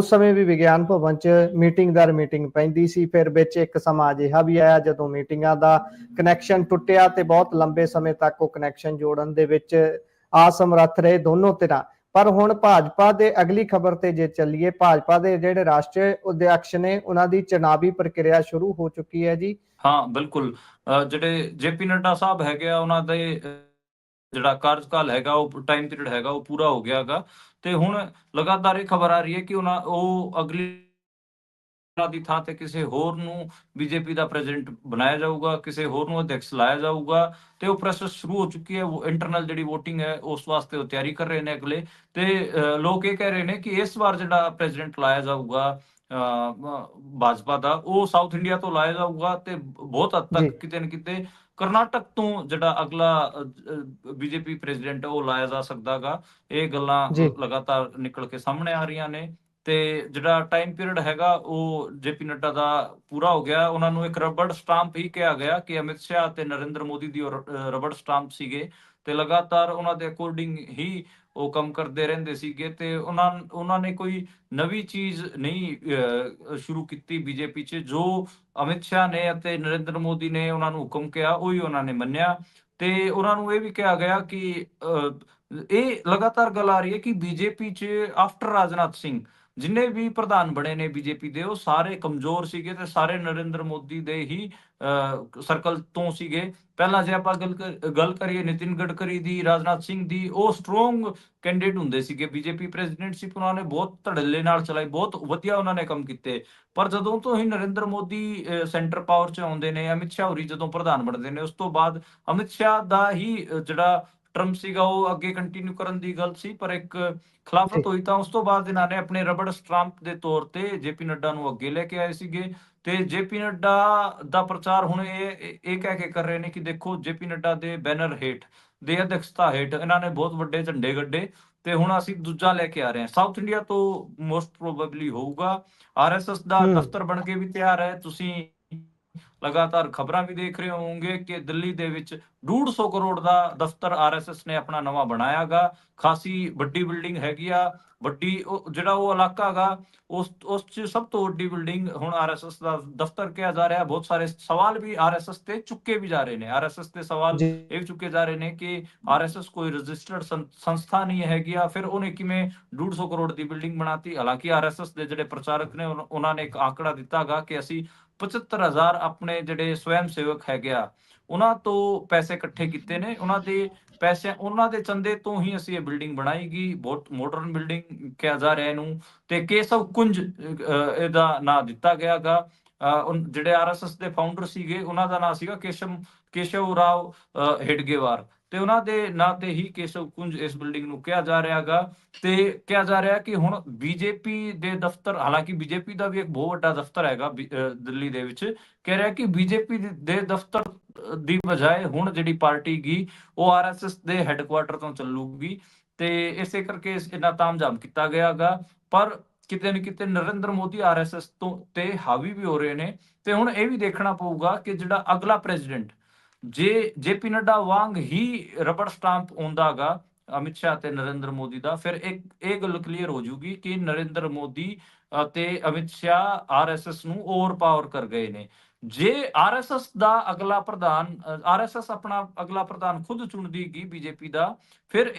ਸਮੇਂ ਵੀ ਵਿਗਿਆਨ ਭਵਨ 'ਚ ਮੀਟਿੰਗ ਦਰ ਮੀਟਿੰਗ ਪੈਂਦੀ ਸੀ। ਫਿਰ ਵਿੱਚ ਇੱਕ ਸਮਾਂ ਅਜਿਹਾ ਵੀ ਆਇਆ ਜਦੋਂ ਮੀਟਿੰਗਾਂ ਦਾ ਕਨੈਕਸ਼ਨ ਟੁੱਟਿਆ ਤੇ ਬਹੁਤ ਲੰਬੇ ਸਮੇਂ ਤੱਕ ਉਹ ਕਨੈਕਸ਼ਨ ਜੋੜਨ ਦੇ ਵਿੱਚ ਅਸਮਰੱਥ ਰਹੇ ਦੋਨੋਂ ਧਿਰਾਂ। ਪਰ ਹੁਣ ਭਾਜਪਾ ਦੇ ਅਗਲੀ ਖਬਰ ਤੇ ਜੇ ਚੱਲੀਏ, ਭਾਜਪਾ ਦੇ ਜਿਹੜੇ ਰਾਸ਼ਟਰੀ ਅਧਿਅਕਸ਼ ਨੇ ਉਹਨਾਂ ਦੀ ਚੁਣਾਵੀ ਪ੍ਰਕਿਰਿਆ ਸ਼ੁਰੂ ਹੋ ਚੁੱਕੀ ਹੈ ਜੀ। ਹਾਂ ਬਿਲਕੁਲ, ਜਿਹੜੇ ਜੇਪੀ ਨੱਡਾ ਸਾਹਿਬ ਹੈਗੇ ਆ ਉਹਨਾਂ ਦੇ ਜਿਹੜਾ ਕਾਰਜਕਾਲ ਹੈਗਾ ਉਹ ਟਾਈਮ ਪੀਰੀਅਡ ਹੈਗਾ ਉਹ ਪੂਰਾ ਹੋ ਗਿਆ ਹੈਗਾ ਤੇ ਹੁਣ ਲਗਾਤਾਰ ਇਹ ਖਬਰ ਆ ਰਹੀ ਹੈ ਕਿ ਉਹ ਅਗਲੀ ਦੀ ਥਾਂ ਤੇ ਕਿਸੇ ਹੋਰ ਨੂੰ ਬੀਜੇਪੀ ਦਾ ਪ੍ਰੈਜ਼ੀਡੈਂਟ ਬਣਾਇਆ ਜਾਊਗਾ, ਕਿਸੇ ਹੋਰ ਨੂੰ ਅਧਿਅਕਸ਼ ਲਾਇਆ ਜਾਊਗਾ ਤੇ ਉਹ ਪ੍ਰੋਸੈਸ ਸ਼ੁਰੂ ਹੋ ਚੁੱਕੀ ਹੈ। ਇੰਟਰਨਲ ਜਿਹੜੀ ਵੋਟਿੰਗ ਹੈ ਉਸ ਵਾਸਤੇ ਉਹ ਤਿਆਰੀ ਕਰ ਰਹੇ ਨੇ ਅਗਲੇ, ਤੇ ਲੋਕ ਇਹ ਕਹਿ ਰਹੇ ਨੇ ਕਿ ਇਸ ਵਾਰ ਜਿਹੜਾ ਪ੍ਰੈਜ਼ੀਡੈਂਟ ਲਾਇਆ ਜਾਊਗਾ ਭਾਜਪਾ ਦਾ ਉਹ ਸਾਊਥ ਇੰਡੀਆ ਤੋਂ ਲਾਇਆ ਜਾਊਗਾ ਤੇ ਬਹੁਤ ਹੱਦ ਜੀ ਤੱਕ ਕਿਤੇ ਨਾ ਕਿਤੇ ਕਰਨਾਟਕ ਤੋਂ ਜਿਹੜਾ ਅਗਲਾ ਬੀਜੇਪੀ ਪ੍ਰੈਜ਼ੀਡੈਂਟ ਉਹ ਲਾਇਆ ਜਾ ਸਕਦਾਗਾ। ਇਹ ਗੱਲਾਂ ਜੀ ਲਗਾਤਾਰ ਨਿਕਲ ਕੇ ਸਾਹਮਣੇ ਆ ਰਹੀਆਂ ਨੇ ਤੇ ਜਿਹੜਾ ਟਾਈਮ ਪੀਰੀਅਡ ਹੈਗਾ ਉਹ ਜੇਪੀ ਨੱਡਾ ਦਾ ਪੂਰਾ ਹੋ ਗਿਆ। ਉਹਨਾਂ ਨੂੰ ਇੱਕ ਰਬੜ ਸਟਾਂਪ ਹੀ ਕਿਹਾ ਗਿਆ ਕਿ ਅਮਿਤ ਸ਼ਾਹ ਤੇ ਨਰਿੰਦਰ ਮੋਦੀ ਦੀ ਰਬੜ ਸਟਾਂਪ ਸੀਗੇ ਤੇ ਲਗਾਤਾਰ ਉਹਨਾਂ ਦੇ ਅਕੋਰਡਿੰਗ ਹੀ ਉਹ ਕੰਮ ਕਰਦੇ ਰਹਿੰਦੇ ਸੀਗੇ ਤੇ ਉਹਨਾਂ ਨੇ ਕੋਈ ਨਵੀਂ ਚੀਜ਼ ਨਹੀਂ ਸ਼ੁਰੂ ਕੀਤੀ ਬੀਜੇਪੀ 'ਚ। ਜੋ ਅਮਿਤ ਸ਼ਾਹ ਨੇ ਅਤੇ ਨਰਿੰਦਰ ਮੋਦੀ ਨੇ ਉਹਨਾਂ ਨੂੰ ਹੁਕਮ ਕਿਹਾ ਉਹੀ ਉਹਨਾਂ ਨੇ ਮੰਨਿਆ ਤੇ ਉਹਨਾਂ ਨੂੰ ਇਹ ਵੀ ਕਿਹਾ ਗਿਆ ਕਿ ਇਹ ਲਗਾਤਾਰ ਗੱਲ ਆ ਰਹੀ ਹੈ ਕਿ ਬੀਜੇਪੀ 'ਚ ਆਫਟਰ ਰਾਜਨਾਥ ਸਿੰਘ ਜਿੰਨੇ ਵੀ ਪ੍ਰਧਾਨ ਬਣੇ ਨੇ ਬੀਜੇਪੀ ਦੇ ਉਹ ਸਾਰੇ ਕਮਜ਼ੋਰ ਸੀਗੇ ਤੇ ਸਾਰੇ ਨਰਿੰਦਰ ਮੋਦੀ ਦੇ ਹੀ ਸਰਕਲ ਤੋਂ ਸੀਗੇ। ਪਹਿਲਾਂ ਜੇ ਆਪਾਂ ਗੱਲ ਕਰੀਏ ਨਿਤਿਨ ਗਡਕਰੀ ਦੀ, ਰਾਜਨਾਥ ਸਿੰਘ ਦੀ, ਉਹ ਸਟਰੋਂਗ ਕੈਂਡੀਡੇਟ ਹੁੰਦੇ ਸੀਗੇ। ਬੀਜੇਪੀ ਪ੍ਰੈਜ਼ੀਡੈਂਟਸ਼ਿਪ ਉਹਨਾਂ ਨੇ ਬਹੁਤ ਧੜੱਲੇ ਨਾਲ ਚਲਾਈ, ਬਹੁਤ ਵਧੀਆ ਉਹਨਾਂ ਨੇ ਕੰਮ ਕੀਤੇ। ਪਰ ਜਦੋਂ ਤੋਂ ਹੀ ਨਰਿੰਦਰ ਮੋਦੀ ਸੈਂਟਰ ਪਾਵਰ 'ਚ ਆਉਂਦੇ ਨੇ, ਅਮਿਤ ਸ਼ਾਹ ਹੋਰੀ ਜਦੋਂ ਪ੍ਰਧਾਨ ਬਣਦੇ ਨੇ ਉਸ ਤੋਂ ਬਾਅਦ ਅਮਿਤ ਸ਼ਾਹ ਦਾ ਹੀ ਜਿਹੜਾ ਟਰਮ ਸੀਗਾ ਉਹ ਅੱਗੇ ਕੰਟੀਨਿਊ ਕਰਨ ਦੀ ਗੱਲ ਸੀ, ਪਰ ਇੱਕ ਖਿਲਾਫਤ ਹੋਈ ਤਾਂ ਉਸ ਤੋਂ ਬਾਅਦ ਇਹਨਾਂ ਨੇ ਆਪਣੇ ਰਬੜ ਸਟਾਂਪ ਦੇ ਤੌਰ ਤੇ ਜੇਪੀ ਨੱਡਾ ਨੂੰ ਅੱਗੇ ਲੈ ਕੇ ਆਏ ਸੀਗੇ ਤੇ ਜੇਪੀ ਨੱਡਾ ਦਾ ਪ੍ਰਚਾਰ ਹੁਣ ਇਹ ਕਹਿ ਕੇ ਕਰ ਰਹੇ ਨੇ ਕਿ ਦੇਖੋ ਜੇਪੀ ਨੱਡਾ ਦੇ ਬੈਨਰ ਹੇਠ ਦੇ ਅਧਿਕਸ਼ਤਾ ਹੇਠ ਇਹਨਾਂ ਨੇ ਬਹੁਤ ਵੱਡੇ ਝੰਡੇ ਗੱਡੇ ਤੇ ਹੁਣ ਅਸੀਂ ਦੂਜਾ ਲੈ ਕੇ ਆ ਰਹੇ ਹਾਂ। ਸਾਊਥ ਇੰਡੀਆ ਤੋਂ ਮੋਸਟ ਪ੍ਰੋਬੇਬਲੀ ਹੋਊਗਾ। ਆਰਐਸਐਸ ਦਾ ਦਫ਼ਤਰ ਬਣ ਕੇ ਵੀ ਤਿਆਰ ਹੈ। ਤੁਸੀਂ ਲਗਾਤਾਰ ਖਬਰਾਂ ਵੀ ਦੇਖ ਰਹੇ ਹੋਵੋਗੇ ਕਿ ਦਿੱਲੀ ਦੇ ਵਿੱਚ 150 ਕਰੋੜ ਦਾ ਦਫ਼ਤਰ ਆਰਐਸਐਸ ਨੇ ਆਪਣਾ ਨਵਾਂ ਬਣਾਇਆਗਾ। ਖਾਸੀ ਵੱਡੀ ਬਿਲਡਿੰਗ ਹੈਗੀ ਆ, ਵੱਡੀ ਜਿਹੜਾ ਉਹ ਇਲਾਕਾ ਹੈਗਾ ਉਸ ਚ ਸਭ ਤੋਂ ਵੱਡੀ ਬਿਲਡਿੰਗ ਹੁਣ ਆਰਐਸਐਸ ਦਾ ਦਫ਼ਤਰ ਕਿਹਾ ਜਾ ਰਿਹਾ। ਬਹੁਤ ਸਾਰੇ ਸਵਾਲ ਵੀ ਆਰਐਸਐਸ ਤੇ ਚੁੱਕੇ ਵੀ ਜਾ ਰਹੇ ਨੇ। ਆਰਐਸਐਸ ਤੇ ਸਵਾਲ ਜੀ ਇਹ ਚੁੱਕੇ ਜਾ ਰਹੇ ਨੇ ਕਿ ਆਰਐਸਐਸ ਕੋਈ ਰਜਿਸਟਰਡ ਸੰਸਥਾ ਨਹੀਂ ਹੈਗੀ ਆ, ਫਿਰ ਉਹਨੇ ਕਿਵੇਂ 150 ਕਰੋੜ ਦੀ ਬਿਲਡਿੰਗ ਬਣਾਤੀ। ਹਾਲਾਂਕਿ ਆਰਐਸਐਸ ਦੇ ਜਿਹੜੇ ਪ੍ਰਚਾਰਕ ਨੇ ਉਹਨਾਂ ਨੇ ਇੱਕ ਆંકੜਾ ਦਿੱਤਾਗਾ ਕਿ ਅਸੀਂ 75,000 ਆਪਣੇ ਜਿਹੜੇ ਸਵੈਮ ਸੇਵਕ ਹੈਗੇ ਆ ਉਹਨਾਂ ਤੋਂ ਪੈਸੇ ਇਕੱਠੇ ਕੀਤੇ ਨੇ, ਉਹਨਾਂ ਦੇ ਪੈਸੇ, ਉਹਨਾਂ ਦੇ ਚੰਦੇ ਤੋਂ ਹੀ ਅਸੀਂ ਇਹ ਬਿਲਡਿੰਗ ਬਣਾਈਗੀ। ਬਹੁਤ ਮਾਡਰਨ ਬਿਲਡਿੰਗ ਕਿਹਾ ਜਾ ਰਿਹਾ ਇਹਨੂੰ ਤੇ ਕੇਸਵ ਕੁੰਜ ਇਹਦਾ ਨਾਂ ਦਿੱਤਾ ਗਿਆਗਾ। ਜਿਹੜੇ ਆਰਐਸਐਸ ਦੇ ਫਾਊਂਡਰ ਸੀਗੇ ਉਹਨਾਂ ਦਾ ਨਾਂ ਸੀਗਾ ਕੇਸ਼ਵ ਰਾਓ ਹੈਡਗੇਵਾਰ ਤੇ ਉਹਨਾਂ ਦੇ ਨਾਂ ਤੇ ਹੀ ਕੇਸ਼ਵ ਕੁੰਜ ਇਸ ਬਿਲਡਿੰਗ ਨੂੰ ਕਿਹਾ ਜਾ ਰਿਹਾਗਾ। ਤੇ ਕਿਹਾ ਜਾ ਰਿਹਾ ਕਿ ਹੁਣ ਬੀਜੇਪੀ ਦੇ ਦਫ਼ਤਰ, ਹਾਲਾਂਕਿ ਬੀਜੇਪੀ ਦਾ ਵੀ ਇੱਕ ਬਹੁਤ ਵੱਡਾ ਦਫ਼ਤਰ ਹੈਗਾ ਦਿੱਲੀ ਦੇ ਵਿੱਚ, ਕਹਿ ਰਿਹਾ ਕਿ ਬੀਜੇਪੀ ਦੇ ਦਫ਼ਤਰ ਦੀ ਬਜਾਏ ਹੁਣ ਜਿਹੜੀ ਪਾਰਟੀ ਗਈ ਉਹ ਆਰਐਸਐਸ ਦੇ ਹੈੱਡਕੁਆਟਰ ਤੋਂ ਚੱਲੂਗੀ ਤੇ ਇਸੇ ਕਰਕੇ ਇਹਨਾਂ ਤਾਮਝਾਮ ਕੀਤਾ ਗਿਆਗਾ। ਪਰ ਕਿਤੇ ਨਾ ਕਿਤੇ ਨਰਿੰਦਰ ਮੋਦੀ ਆਰਐਸਐਸ ਤੋਂ ਤੇ ਹਾਵੀ ਵੀ ਹੋ ਰਹੇ ਨੇ ਤੇ ਹੁਣ ਇਹ ਵੀ ਦੇਖਣਾ ਪਊਗਾ ਕਿ ਜਿਹੜਾ ਅਗਲਾ ਪ੍ਰੈਜ਼ੀਡੈਂਟ ਜੇ ਜੇਪੀ ਨੱਡਾ ਵਾਂਗ ਹੀ ਰਬੜ ਸਟਾਂਪ ਆਉਂਦਾਗਾ ਅਮਿਤ ਸ਼ਾਹ ਤੇ ਨਰਿੰਦਰ ਮੋਦੀ ਦਾ, ਫਿਰ ਇਹ ਗੱਲ ਕਲੀਅਰ ਹੋ ਜੂਗੀ ਕਿ ਨਰਿੰਦਰ ਮੋਦੀ ਤੇ ਅਮਿਤ ਸ਼ਾਹ ਆਰਐਸਐਸ ਨੂੰ ਓਵਰਪਾਵਰ ਕਰ ਗਏ ਨੇ। ਜੇ ਆਰਐਸਐਸ ਦਾ ਅਗਲਾ ਪ੍ਰਧਾਨ, ਆਰਐਸਐਸ ਆਪਣਾ ਅਗਲਾ ਪ੍ਰਧਾਨ ਖੁਦ ਚੁਣਦੀਗੀ ਬੀਜੇਪੀ ਦਾ, ਫਿਰ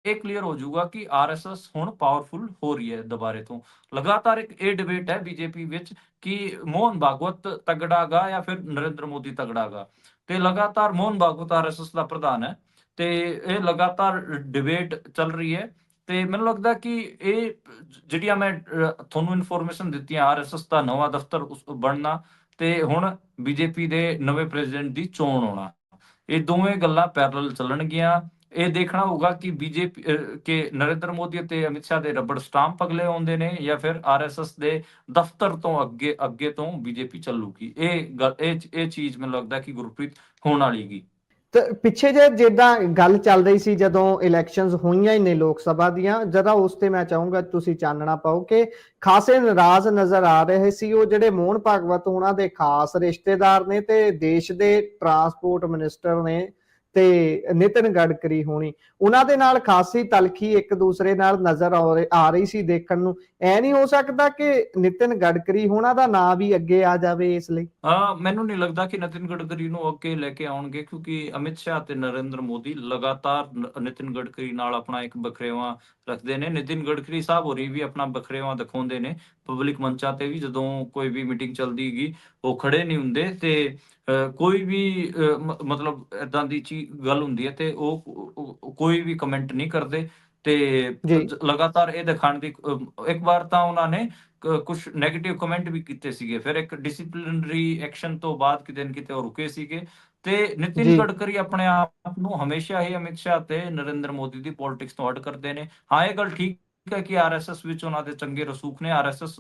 ਇਹ ਕਲੀਅਰ ਹੋ ਜਾਊਗਾ ਕਿ ਆਰਐਸਐਸ ਹੁਣ ਪਾਵਰਫੁਲ ਹੋ ਰਹੀ ਹੈ ਦੁਬਾਰੇ ਤੋਂ। ਲਗਾਤਾਰ ਇੱਕ ਇਹ ਡਿਬੇਟ ਹੈ ਬੀਜੇਪੀ ਵਿੱਚ ਕਿ ਮੋਹਨ ਭਾਗਵਤ ਤਗੜਾਗਾ ਜਾਂ ਫਿਰ ਨਰਿੰਦਰ ਮੋਦੀ ਤਗੜਾਗਾ ਤੇ ਲਗਾਤਾਰ ਮੋਹਨ ਭਾਗਵਤ ਆਰਐਸਐਸ ਦਾ ਪ੍ਰਧਾਨ ਹੈ ਤੇ ਇਹ ਲਗਾਤਾਰ ਡਿਬੇਟ ਚੱਲ ਰਹੀ ਹੈ ਤੇ ਮੈਨੂੰ ਲੱਗਦਾ ਕਿ ਇਹ ਜਿਹੜੀਆਂ ਮੈਂ ਤੁਹਾਨੂੰ ਇਨਫੋਰਮੇਸ਼ਨ ਦਿੱਤੀਆਂ, ਆਰਐਸਐਸ ਦਾ ਨਵਾਂ ਦਫ਼ਤਰ ਬਣਨਾ ਤੇ ਹੁਣ ਬੀਜੇਪੀ ਦੇ ਨਵੇਂ ਪ੍ਰੈਜ਼ੀਡੈਂਟ ਦੀ ਚੋਣ ਹੋਣਾ, ਇਹ ਦੋਵੇਂ ਗੱਲਾਂ ਪੈਰਲਲ ਚੱਲਣਗੀਆਂ। ਇਹ ਦੇਖਣਾ ਹੋਊਗਾ ਕਿ ਬੀਜੇਪੀ ਕਿ ਨਰਿੰਦਰ ਮੋਦੀ ਅਤੇ ਅਮਿਤ ਸ਼ਾਹ ਦੇ ਰਬੜ ਸਟਾਂਪ ਅਗਲੇ ਆਉਂਦੇ ਨੇ ਜਾਂ ਫਿਰ ਆਰਐਸਐਸ ਦੇ ਦਫ਼ਤਰ ਤੋਂ ਅੱਗੇ ਤੋਂ ਬੀਜੇਪੀ ਚੱਲੂਗੀ। ਇਹ ਚੀਜ਼ ਮੈਨੂੰ ਲੱਗਦਾ ਕਿ ਗੁਰਪ੍ਰੀਤ ਹੋਣ ਵਾਲੀਗੀ। ਤੇ ਪਿੱਛੇ ਜੇ ਜਿੱਦਾਂ ਗੱਲ ਚੱਲ ਰਹੀ ਸੀ ਜਦੋਂ ਇਲੈਕਸ਼ਨਸ ਹੋਈਆਂ ਹੀ ਨੇ ਲੋਕ ਸਭਾ ਦੀਆਂ, ਜਰਾ ਉਸ ਤੇ ਮੈਂ ਚਾਹੂੰਗਾ ਤੁਸੀਂ ਚਾਨਣਾ ਪਾਓ ਕਿ ਖਾਸੇ ਨਾਰਾਜ਼ ਨਜ਼ਰ ਆ ਰਹੇ ਸੀ ਉਹ ਜਿਹੜੇ ਮੋਹਨ ਭਾਗਵਤ ਉਹਨਾਂ ਦੇ ਖਾਸ ਰਿਸ਼ਤੇਦਾਰ ਨੇ ਤੇ ਦੇਸ਼ ਦੇ ਟਰਾਂਸਪੋਰਟ ਮਿਨਿਸਟਰ ਨੇ ਤੇ ਨਿਤਿਨ ਗਡਕਰੀ ਹੋਣੀ, ਉਹਨਾਂ ਦੇ ਨਾਲ ਖਾਸੀ ਤਲਖੀ ਇੱਕ ਦੂਸਰੇ ਨਾਲ ਨਜ਼ਰ ਆ ਰਹੀ ਸੀ ਦੇਖਣ ਨੂੰ। ਐ ਨਹੀਂ ਹੋ ਸਕਦਾ ਕਿ ਨਿਤਿਨ ਗਡਕਰੀ ਹੋਣਾ ਦਾ ਨਾਂ ਵੀ ਅੱਗੇ ਆ ਜਾਵੇ ਇਸ ਲਈ? ਮੈਨੂੰ ਨਹੀਂ ਲੱਗਦਾ ਕਿ ਨਿਤਿਨ ਗਡਕਰੀ ਨੂੰ ਅੱਗੇ ਲੈ ਕੇ ਆਉਣਗੇ, ਕਿਉਂਕਿ ਅਮਿਤ ਸ਼ਾਹ ਤੇ ਨਰਿੰਦਰ ਮੋਦੀ ਲਗਾਤਾਰ ਨਿਤਿਨ ਗਡਕਰੀ ਨਾਲ ਆਪਣਾ ਇੱਕ ਬਖਰੇਵਾਂ ਰੱਖਦੇ ਨੇ। ਨਿਤਿਨ ਗਡਕਰੀ ਸਾਹਿਬ ਹੋਰੀ ਵੀ ਆਪਣਾ ਬਖਰੇਵਾਂ ਦਿਖਾਉਂਦੇ ਨੇ ਪਬਲਿਕ ਮੰਚਾਂ ਤੇ ਵੀ, ਜਦੋਂ ਕੋਈ ਵੀ ਮੀਟਿੰਗ ਚੱਲਦੀ ਹੈਗੀ ਉਹ ਖੜੇ ਨਹੀਂ ਹੁੰਦੇ ਤੇ ਕੋਈ ਵੀ ਮਤਲਬ ਏਦਾਂ ਦੀ ਗੱਲ ਹੁੰਦੀ ਹੈ ਤੇ ਉਹ ਕੋਈ ਵੀ ਕਮੈਂਟ ਨਹੀਂ ਕਰਦੇ ਤੇ ਜੀ ਲਗਾਤਾਰ ਇਹ ਦਿਖਾਉਣ ਦੀ ਇੱਕ ਵਾਰ ਤਾਂ ਉਹਨਾਂ ਨੇ ਕੁਝ ਨੈਗੇਟਿਵ ਕਮੈਂਟ ਵੀ ਕੀਤੇ ਸੀਗੇ, ਫਿਰ ਇੱਕ ਡਿਸਪਲਿਨਰੀ ਐਕਸ਼ਨ ਤੋਂ ਬਾਅਦ ਕਿਤੇ ਨਾ ਕਿਤੇ ਉਹ ਰੁਕੇ ਸੀਗੇ। ਤੇ ਨਿਤਿਨ ਜੀ ਗਡਕਰੀ ਆਪਣੇ ਆਪ ਨੂੰ ਹਮੇਸ਼ਾ ਹੀ ਅਮਿਤ ਸ਼ਾਹ ਤੇ ਨਰਿੰਦਰ ਮੋਦੀ ਦੀ ਪੋਲਿਟਿਕਸ ਤੋਂ ਹਟ ਕਰਦੇ ਨੇ। ਹਾਂ, ਇਹ ਗੱਲ ਠੀਕ ਹੈ ਕਿ ਆਰਐਸਐਸ ਵਿੱਚ ਉਹਨਾਂ ਦੇ ਚੰਗੇ ਰਸੂਖ ਨੇ, ਆਰਐਸਐਸ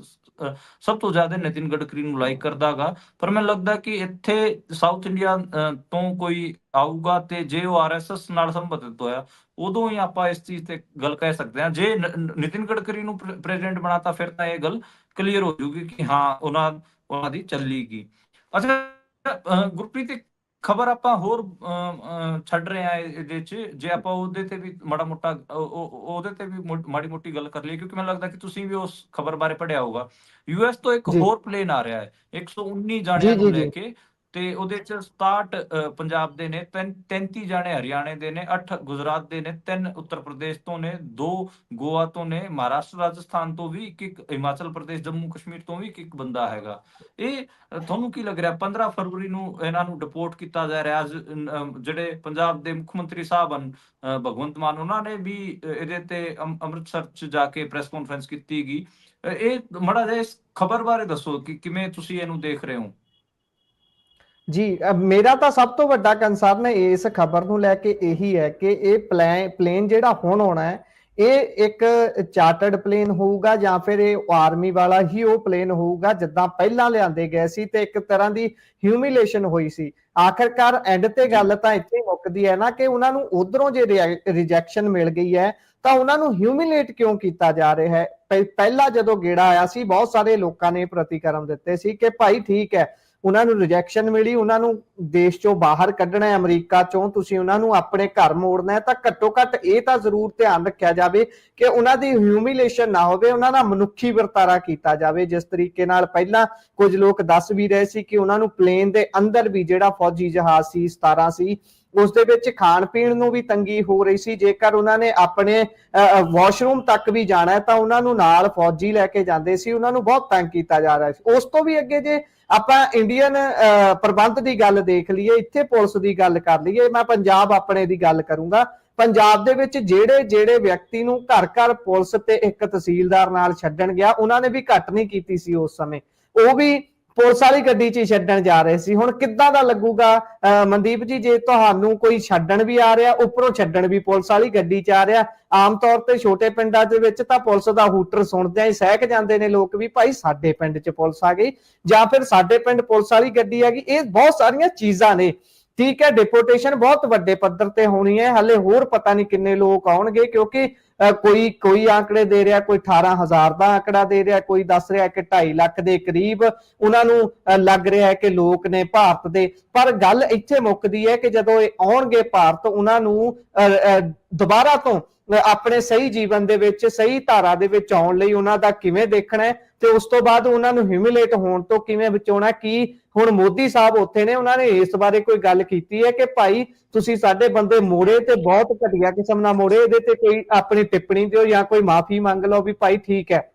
ਸਭ ਤੋਂ ਜ਼ਿਆਦਾ ਨਿਤਿਨ ਗਡਕਰੀ ਨੂੰ ਲਾਈਕ ਕਰਦਾਗਾ। ਪਰ ਮੈਨੂੰ ਲੱਗਦਾ ਕਿ ਇੱਥੇ ਸਾਊਥ ਇੰਡੀਆ ਤੋਂ ਕੋਈ ਆਊਗਾ ਤੇ ਜੇ ਉਹ ਆਰਐਸਐਸ ਨਾਲ ਸੰਬੰਧਿਤ ਹੋਇਆ ਉਦੋਂ ਹੀ ਆਪਾਂ ਇਸ ਚੀਜ਼ ਤੇ ਗੱਲ ਕਹਿ ਸਕਦੇ ਹਾਂ। ਜੇ ਨਿਤਿਨ ਗਡਕਰੀ ਨੂੰ ਪ੍ਰੈਜ਼ੀਡੈਂਟ ਬਣਾਤਾ ਫਿਰ ਤਾਂ ਇਹ ਗੱਲ ਕਲੀਅਰ ਹੋ ਜੂਗੀ ਕਿ ਹਾਂ ਉਹਨਾਂ ਦੀ ਚੱਲੇਗੀ। ਅੱਛਾ ਗੁਰਪ੍ਰੀਤ, ਖਬਰ ਆਪਾਂ ਹੋਰ ਛੱਡ ਰਹੇ ਆ ਇਹਦੇ ਚ, ਜੇ ਆਪਾਂ ਉਹਦੇ ਤੇ ਵੀ ਮਾੜਾ ਮੋਟਾ ਉਹਦੇ ਤੇ ਵੀ ਮਾੜੀ ਮੋਟੀ ਗੱਲ ਕਰ ਲਈਏ, ਕਿਉਂਕਿ ਮੈਨੂੰ ਲੱਗਦਾ ਕਿ ਤੁਸੀਂ ਵੀ ਉਸ ਖਬਰ ਬਾਰੇ ਪੜ੍ਹਿਆ ਹੋਊਗਾ। ਯੂਐਸ ਤੋਂ ਇੱਕ ਜੀ ਹੋਰ ਪਲੇਨ ਆ ਰਿਹਾ ਹੈ 119 ਜੀ ਜਾਣਿਆਂ ਨੂੰ ਜੀ ਲੈ ਜੀ ਕੇ, ਤੇ ਉਹਦੇ ਚ 67 ਪੰਜਾਬ ਦੇ ਨੇ, 33 ਜਾਣੇ ਹਰਿਆਣੇ ਦੇ ਨੇ, 8 ਗੁਜਰਾਤ ਦੇ ਨੇ, 3 ਉੱਤਰ ਪ੍ਰਦੇਸ਼ ਤੋਂ ਨੇ, 2 ਗੋਆ ਤੋਂ ਨੇ, ਮਹਾਰਾਸ਼ਟਰ ਰਾਜਸਥਾਨ ਤੋਂ ਵੀ ਇੱਕ ਹਿਮਾਚਲ ਪ੍ਰਦੇਸ਼ ਜੰਮੂ ਕਸ਼ਮੀਰ ਤੋਂ ਵੀ ਇੱਕ ਬੰਦਾ ਹੈਗਾ। ਇਹ ਤੁਹਾਨੂੰ ਕੀ ਲੱਗ ਰਿਹਾ 15 ਫਰਵਰੀ ਨੂੰ ਇਹਨਾਂ ਨੂੰ ਡਿਪੋਰਟ ਕੀਤਾ ਜਾ ਰਿਹਾ? ਜਿਹੜੇ ਪੰਜਾਬ ਦੇ ਮੁੱਖ ਮੰਤਰੀ ਸਾਹਿਬ ਹਨ ਭਗਵੰਤ ਮਾਨ, ਉਹਨਾਂ ਨੇ ਵੀ ਇਹਦੇ ਤੇ ਅੰਮ੍ਰਿਤਸਰ ਚ ਜਾ ਕੇ ਪ੍ਰੈਸ ਕਾਨਫਰੰਸ ਕੀਤੀ ਗਈ। ਇਹ ਮਾੜਾ ਜਿਹਾ ਇਸ ਖਬਰ ਬਾਰੇ ਦੱਸੋ ਕਿ ਕਿਵੇਂ ਤੁਸੀਂ ਇਹਨੂੰ ਦੇਖ ਰਹੇ ਹੋ? ਜੀ ਮੇਰਾ ਤਾਂ ਸਭ ਤੋਂ ਵੱਡਾ ਕੰਸਰਨ ਇਸ ਖਬਰ ਨੂੰ ਲੈ ਕੇ ਇਹੀ ਹੈ ਕਿ ਇਹ ਪਲੇਨ ਜਿਹੜਾ ਹੁਣ ਆਉਣਾ ਹੈ ਇਹ ਇੱਕ ਚਾਰਟਰਡ ਪਲੇਨ ਹੋਊਗਾ ਜਾਂ ਫਿਰ ਇਹ ਆਰਮੀ ਵਾਲਾ ਹੀ ਉਹ ਪਲੇਨ ਹੋਊਗਾ ਜਿੱਦਾਂ ਪਹਿਲਾਂ ਲਿਆਂਦੇ ਗਏ ਸੀ ਤੇ ਇੱਕ ਤਰ੍ਹਾਂ ਦੀ ਹਿਊਮਿਲੇਸ਼ਨ ਹੋਈ ਸੀ। ਆਖਰਕਾਰ ਐਂਡ ਤੇ ਗੱਲ ਤਾਂ ਇੱਥੇ ਮੁੱਕਦੀ ਹੈ ਨਾ ਕਿ ਉਹਨਾਂ ਨੂੰ ਉਧਰੋਂ ਜੇ ਰਿਜੈਕਸ਼ਨ ਮਿਲ ਗਈ ਹੈ ਤਾਂ ਉਹਨਾਂ ਨੂੰ ਹਿਊਮਿਲੇਟ ਕਿਉਂ ਕੀਤਾ ਜਾ ਰਿਹਾ ਹੈ? ਪਹਿਲਾਂ ਜਦੋਂ ਗੇੜਾ ਆਇਆ ਸੀ ਬਹੁਤ ਸਾਰੇ ਲੋਕਾਂ ਨੇ ਪ੍ਰਤੀਕਰਮ ਦਿੱਤੇ ਸੀ ਕਿ ਭਾਈ ਠੀਕ ਹੈ, ਉਹਨਾਂ ਨੂੰ ਰਿਜੈਕਸ਼ਨ ਮਿਲੀ, ਉਹਨਾਂ ਨੂੰ ਦੇਸ਼ ਚੋਂ ਬਾਹਰ ਕੱਢਣਾ ਹੈ, ਅਮਰੀਕਾ ਚੋਂ ਤੁਸੀਂ ਉਹਨਾਂ ਨੂੰ ਆਪਣੇ ਘਰ ਮੋੜਨਾ ਹੈ, ਤਾਂ ਘੱਟੋ ਘੱਟ ਇਹ ਤਾਂ ਜ਼ਰੂਰ ਧਿਆਨ ਰੱਖਿਆ ਜਾਵੇ ਕਿ ਉਹਨਾਂ ਦੀ ਹਿਊਮਿਲੇਸ਼ਨ ਨਾ ਹੋਵੇ, ਉਹਨਾਂ ਦਾ ਮਨੁੱਖੀ ਵਰਤਾਰਾ ਕੀਤਾ ਜਾਵੇ। ਜਿਸ ਤਰੀਕੇ ਨਾਲ ਪਹਿਲਾਂ ਕੁਝ ਲੋਕ ਦੱਸ ਵੀ ਰਹੇ ਸੀ ਕਿ ਉਹਨਾਂ ਨੂੰ ਪਲੇਨ ਦੇ ਅੰਦਰ ਵੀ ਜਿਹੜਾ ਫੌਜੀ ਜਹਾਜ਼ ਸੀ 17 ਸੀ ਉਸ ਦੇ ਵਿੱਚ ਖਾਣ ਪੀਣ ਨੂੰ ਵੀ ਤੰਗੀ ਹੋ ਰਹੀ ਸੀ। ਜੇਕਰ ਉਹਨਾਂ ਨੇ ਆਪਣੇ ਵਾਸ਼ਰੂਮ ਤੱਕ ਵੀ ਜਾਣਾ ਹੈ ਤਾਂ ਉਹਨਾਂ ਨੂੰ ਨਾਲ ਫੌਜੀ ਲੈ ਕੇ ਜਾਂਦੇ ਸੀ, ਉਹਨਾਂ ਨੂੰ ਬਹੁਤ ਤੰਗ ਕੀਤਾ ਜਾ ਰਿਹਾ ਸੀ। ਉਸ ਤੋਂ ਵੀ ਅੱਗੇ ਜੇ ਆਪਾਂ ਇੰਡੀਅਨ ਪ੍ਰਬੰਧ ਦੀ ਗੱਲ ਦੇਖ ਲਈਏ, ਇੱਥੇ ਪੁਲਿਸ ਦੀ ਗੱਲ ਕਰ ਲਈਏ, ਮੈਂ ਪੰਜਾਬ ਆਪਣੇ ਦੀ ਗੱਲ ਕਰੂੰਗਾ। ਪੰਜਾਬ ਦੇ ਵਿੱਚ ਜਿਹੜੇ ਵਿਅਕਤੀ ਨੂੰ ਘਰ ਘਰ ਪੁਲਿਸ ਤੇ ਇੱਕ ਤਹਿਸੀਲਦਾਰ ਨਾਲ ਛੱਡਣ ਗਿਆ ਉਹਨਾਂ ਨੇ ਵੀ ਘੱਟ ਨਹੀਂ ਕੀਤੀ ਸੀ ਉਸ ਸਮੇਂ, ਉਹ ਵੀ ਪੁਲਿਸ ਵਾਲੀ ਗੱਡੀ 'ਚ ਛੱਡਣ ਜਾ ਰਹੇ ਸੀ। ਹੁਣ ਕਿੱਦਾਂ ਦਾ ਲੱਗੂਗਾ ਮਨਦੀਪ ਜੀ ਜੇ ਤੁਹਾਨੂੰ ਕੋਈ ਛੱਡਣ ਵੀ ਆ ਰਿਹਾ, ਉੱਪਰੋਂ ਛੱਡਣ ਵੀ ਪੁਲਿਸ ਵਾਲੀ ਗੱਡੀ 'ਚ ਆ ਰਿਹਾ? ਆਮ ਤੌਰ ਤੇ ਛੋਟੇ ਪਿੰਡਾਂ ਦੇ ਵਿੱਚ ਤਾਂ ਪੁਲਿਸ ਦਾ ਹੂਟਰ ਸੁਣਦਿਆਂ ਹੀ ਸਹਿਕ ਜਾਂਦੇ ਨੇ ਲੋਕ ਵੀ ਭਾਈ ਸਾਡੇ ਪਿੰਡ 'ਚ ਪੁਲਿਸ ਆ ਗਈ ਜਾਂ ਫਿਰ ਸਾਡੇ ਪਿੰਡ ਪੁਲਿਸ ਵਾਲੀ ਗੱਡੀ ਆ ਗਈ। ਇਹ ਬਹੁਤ ਸਾਰੀਆਂ ਚੀਜ਼ਾਂ ਨੇ। ਠੀਕ ਹੈ, ਡਿਪੋਰਟੇਸ਼ਨ ਬਹੁਤ ਵੱਡੇ ਪੱਧਰ ਤੇ ਹੋਣੀ ਹੈ, ਹਲੇ ਹੋਰ ਪਤਾ ਨਹੀਂ ਕਿੰਨੇ ਲੋਕ ਆਉਣਗੇ ਕਿਉਂਕਿ ਕੋਈ ਆંકੜੇ ਦੇ ਰਿਹਾ, ਕੋਈ 18,000 ਦਾ ਆંકੜਾ ਦੇ ਰਿਹਾ, ਕੋਈ ਦੱਸ ਰਿਹਾ ਕਿ 2.5 ਲੱਖ ਦੇ ਕਰੀਬ ਉਹਨਾਂ ਨੂੰ ਲੱਗ ਰਿਹਾ ਹੈ ਕਿ ਲੋਕ ਨੇ ਭਾਰਤ ਦੇ। ਪਰ ਗੱਲ ਇੱਥੇ ਮੁੱਕਦੀ ਹੈ ਕਿ ਜਦੋਂ ਇਹ ਆਉਣਗੇ ਭਾਰਤ, ਉਹਨਾਂ ਨੂੰ ਦੁਬਾਰਾ ਤੋਂ ਆਪਣੇ ਸਹੀ ਜੀਵਨ ਦੇ ਵਿੱਚ ਸਹੀ ਧਾਰਾ ਦੇ ਵਿੱਚ ਆਉਣ ਲਈ ਉਹਨਾਂ ਦਾ ਕਿਵੇਂ ਦੇਖਣਾ ਹੈ ਤੇ ਉਸ ਤੋਂ ਬਾਅਦ ਉਹਨਾਂ ਨੂੰ ਹਿਊਮਿਲੇਟ ਹੋਣ ਤੋਂ ਕਿਵੇਂ ਬਚਾਉਣਾ। ਕੀ ਹੁਣ ਮੋਦੀ ਸਾਹਿਬ ਉੱਥੇ ਨੇ, ਉਹਨਾਂ ਨੇ ਇਸ ਬਾਰੇ ਕੋਈ ਗੱਲ ਕੀਤੀ ਹੈ ਕਿ ਭਾਈ ਤੁਸੀਂ ਸਾਡੇ ਬੰਦੇ ਮੋੜੇ ਤੇ ਬਹੁਤ ਘਟੀਆ ਕਿਸਮ ਨਾਲ ਮੋੜੇ, ਇਹਦੇ ਤੇ ਕੋਈ ਆਪਣੀ ਟਿੱਪਣੀ ਦਿਓ ਜਾਂ ਕੋਈ ਮਾਫੀ ਮੰਗ ਲਓ ਵੀ ਭਾਈ ਠੀਕ ਹੈ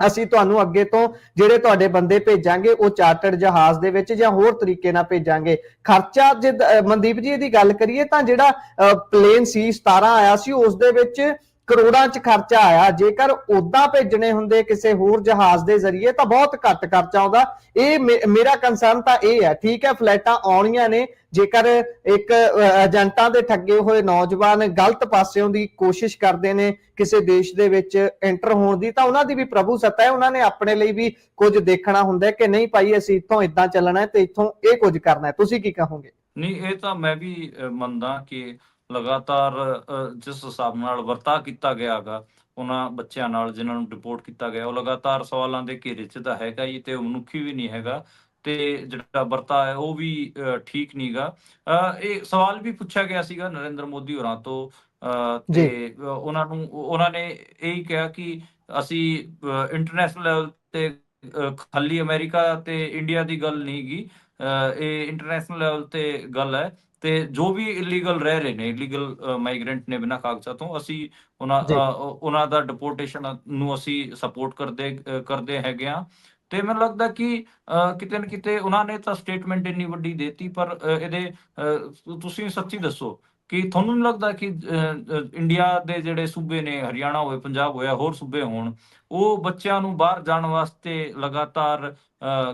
ਅਸੀਂ ਤੁਹਾਨੂੰ ਅੱਗੇ ਤੋਂ ਜਿਹੜੇ ਤੁਹਾਡੇ ਬੰਦੇ ਭੇਜਾਂਗੇ ਉਹ ਚਾਰਟਰਡ ਜਹਾਜ਼ ਦੇ ਵਿੱਚ ਜਾਂ ਹੋਰ ਤਰੀਕੇ ਨਾਲ ਭੇਜਾਂਗੇ। ਖਰਚਾ ਜੇ ਮਨਦੀਪ ਜੀ ਇਹਦੀ ਗੱਲ ਕਰੀਏ ਤਾਂ ਜਿਹੜਾ ਪਲੇਨ ਸੀ 17 ਆਇਆ ਸੀ ਉਸ ਦੇ ਵਿੱਚ ਕਰੋੜਾਂ 'ਚ ਖਰਚਾ ਆਇਆ। ਜੇਕਰ ਉਦਾਂ ਭੇਜਣੇ ਹੁੰਦੇ ਕਿਸੇ ਹੋਰ ਜਹਾਜ਼ ਦੇ ਜ਼ਰੀਏ ਤਾਂ ਬਹੁਤ ਘੱਟ ਖਰਚਾ ਆਉਂਦਾ। ਇਹ ਮੇਰਾ ਕੰਸਰਨ ਤਾਂ ਇਹ ਹੈ। ਠੀਕ ਹੈ, ਫਲਾਈਟਾਂ ਆਉਣੀਆਂ ਨੇ, ਜੇਕਰ ਇੱਕ ਏਜੰਟਾਂ ਦੇ ਠੱਗੇ ਹੋਏ ਨੌਜਵਾਨ ਗਲਤ ਪਾਸਿਓਂ ਦੀ ਕੋਸ਼ਿਸ਼ ਕਰਦੇ ਨੇ ਕਿਸੇ ਦੇਸ਼ ਦੇ ਵਿੱਚ ਐਂਟਰ ਹੋਣ ਦੀ ਤਾਂ ਉਹਨਾਂ ਦੀ ਵੀ ਪ੍ਰਭੂ ਸੱਤਾ ਹੈ, ਉਹਨਾਂ ਨੇ ਆਪਣੇ ਲਈ ਵੀ ਕੁਝ ਦੇਖਣਾ ਹੁੰਦਾ ਕਿ ਨਹੀਂ ਭਾਈ ਅਸੀਂ ਇੱਥੋਂ ਇਦਾਂ ਚੱਲਣਾ ਹੈ ਤੇ ਇੱਥੋਂ ਇਹ ਕੁਝ ਕਰਨਾ ਹੈ। ਤੁਸੀਂ ਕੀ ਕਹੋਗੇ? ਨਹੀਂ, ਇਹ ਤਾਂ ਮੈਂ ਵੀ ਮੰਨਦਾ ਕਿ ਲਗਾਤਾਰ ਜਿਸ ਹਿਸਾਬ ਨਾਲ ਵਰਤਾਅ ਕੀਤਾ ਗਿਆ ਹੈਗਾ ਉਹਨਾਂ ਬੱਚਿਆਂ ਨਾਲ ਜਿਨ੍ਹਾਂ ਨੂੰ ਡਿਪੋਰਟ ਕੀਤਾ ਗਿਆ, ਉਹ ਲਗਾਤਾਰ ਸਵਾਲਾਂ ਦੇ ਘੇਰੇ 'ਚ ਤਾਂ ਹੈਗਾ ਹੀ, ਤੇ ਉਹ ਮਨੁੱਖੀ ਵੀ ਨਹੀਂ ਹੈਗਾ, ਤੇ ਜਿਹੜਾ ਵਰਤਾਅ ਹੈ ਉਹ ਵੀ ਠੀਕ ਨਹੀਂ ਗਾ। ਇਹ ਸਵਾਲ ਵੀ ਪੁੱਛਿਆ ਗਿਆ ਸੀਗਾ ਨਰਿੰਦਰ ਮੋਦੀ ਹੋਰਾਂ ਤੋਂ, ਜੀ ਉਹਨਾਂ ਨੇ ਇਹੀ ਕਿਹਾ ਕਿ ਅਸੀਂ ਇੰਟਰਨੈਸ਼ਨਲ ਲੈਵਲ ਤੇ ਖਾਲੀ ਅਮਰੀਕਾ ਤੇ ਇੰਡੀਆ ਦੀ ਗੱਲ ਨਹੀਂ ਗੀ, ਇਹ ਇੰਟਰਨੈਸ਼ਨਲ ਲੈਵਲ ਤੇ ਗੱਲ ਹੈ, ਤੇ ਜੋ ਵੀ ਇਲੀਗਲ ਰਹਿ ਰਹੇ ਨੇ, ਇਲੀਗਲ ਮਾਈਗ੍ਰੈਂਟ ਨੇ ਬਿਨਾਂ ਕਾਗਜ਼ਾਂ ਤੋਂ, ਅਸੀਂ ਜੀ ਉਹਨਾਂ ਦਾ ਡਿਪੋਰਟੇਸ਼ਨ ਨੂੰ ਅਸੀਂ ਸਪੋਰਟ ਕਰਦੇ ਹੈਗੇ ਆ। ਤੇ ਮੈਨੂੰ ਲੱਗਦਾ ਕਿ ਕਿਤੇ ਨਾ ਕਿਤੇ ਉਹਨਾਂ ਨੇ ਤਾਂ ਸਟੇਟਮੈਂਟ ਇੰਨੀ ਵੱਡੀ ਦੇਤੀ, ਪਰ ਤੁਸੀਂ ਸੱਚੀ ਦੱਸੋ ਕਿ ਤੁਹਾਨੂੰ ਨਹੀਂ ਲੱਗਦਾ ਕਿ ਇੰਡੀਆ ਦੇ ਜਿਹੜੇ ਸੂਬੇ ਨੇ, ਹਰਿਆਣਾ ਹੋਵੇ, ਪੰਜਾਬ ਹੋਇਆ, ਹੋਰ ਸੂਬੇ ਹੋਣ, ਉਹ ਬੱਚਿਆਂ ਨੂੰ ਬਾਹਰ ਜਾਣ ਵਾਸਤੇ ਲਗਾਤਾਰ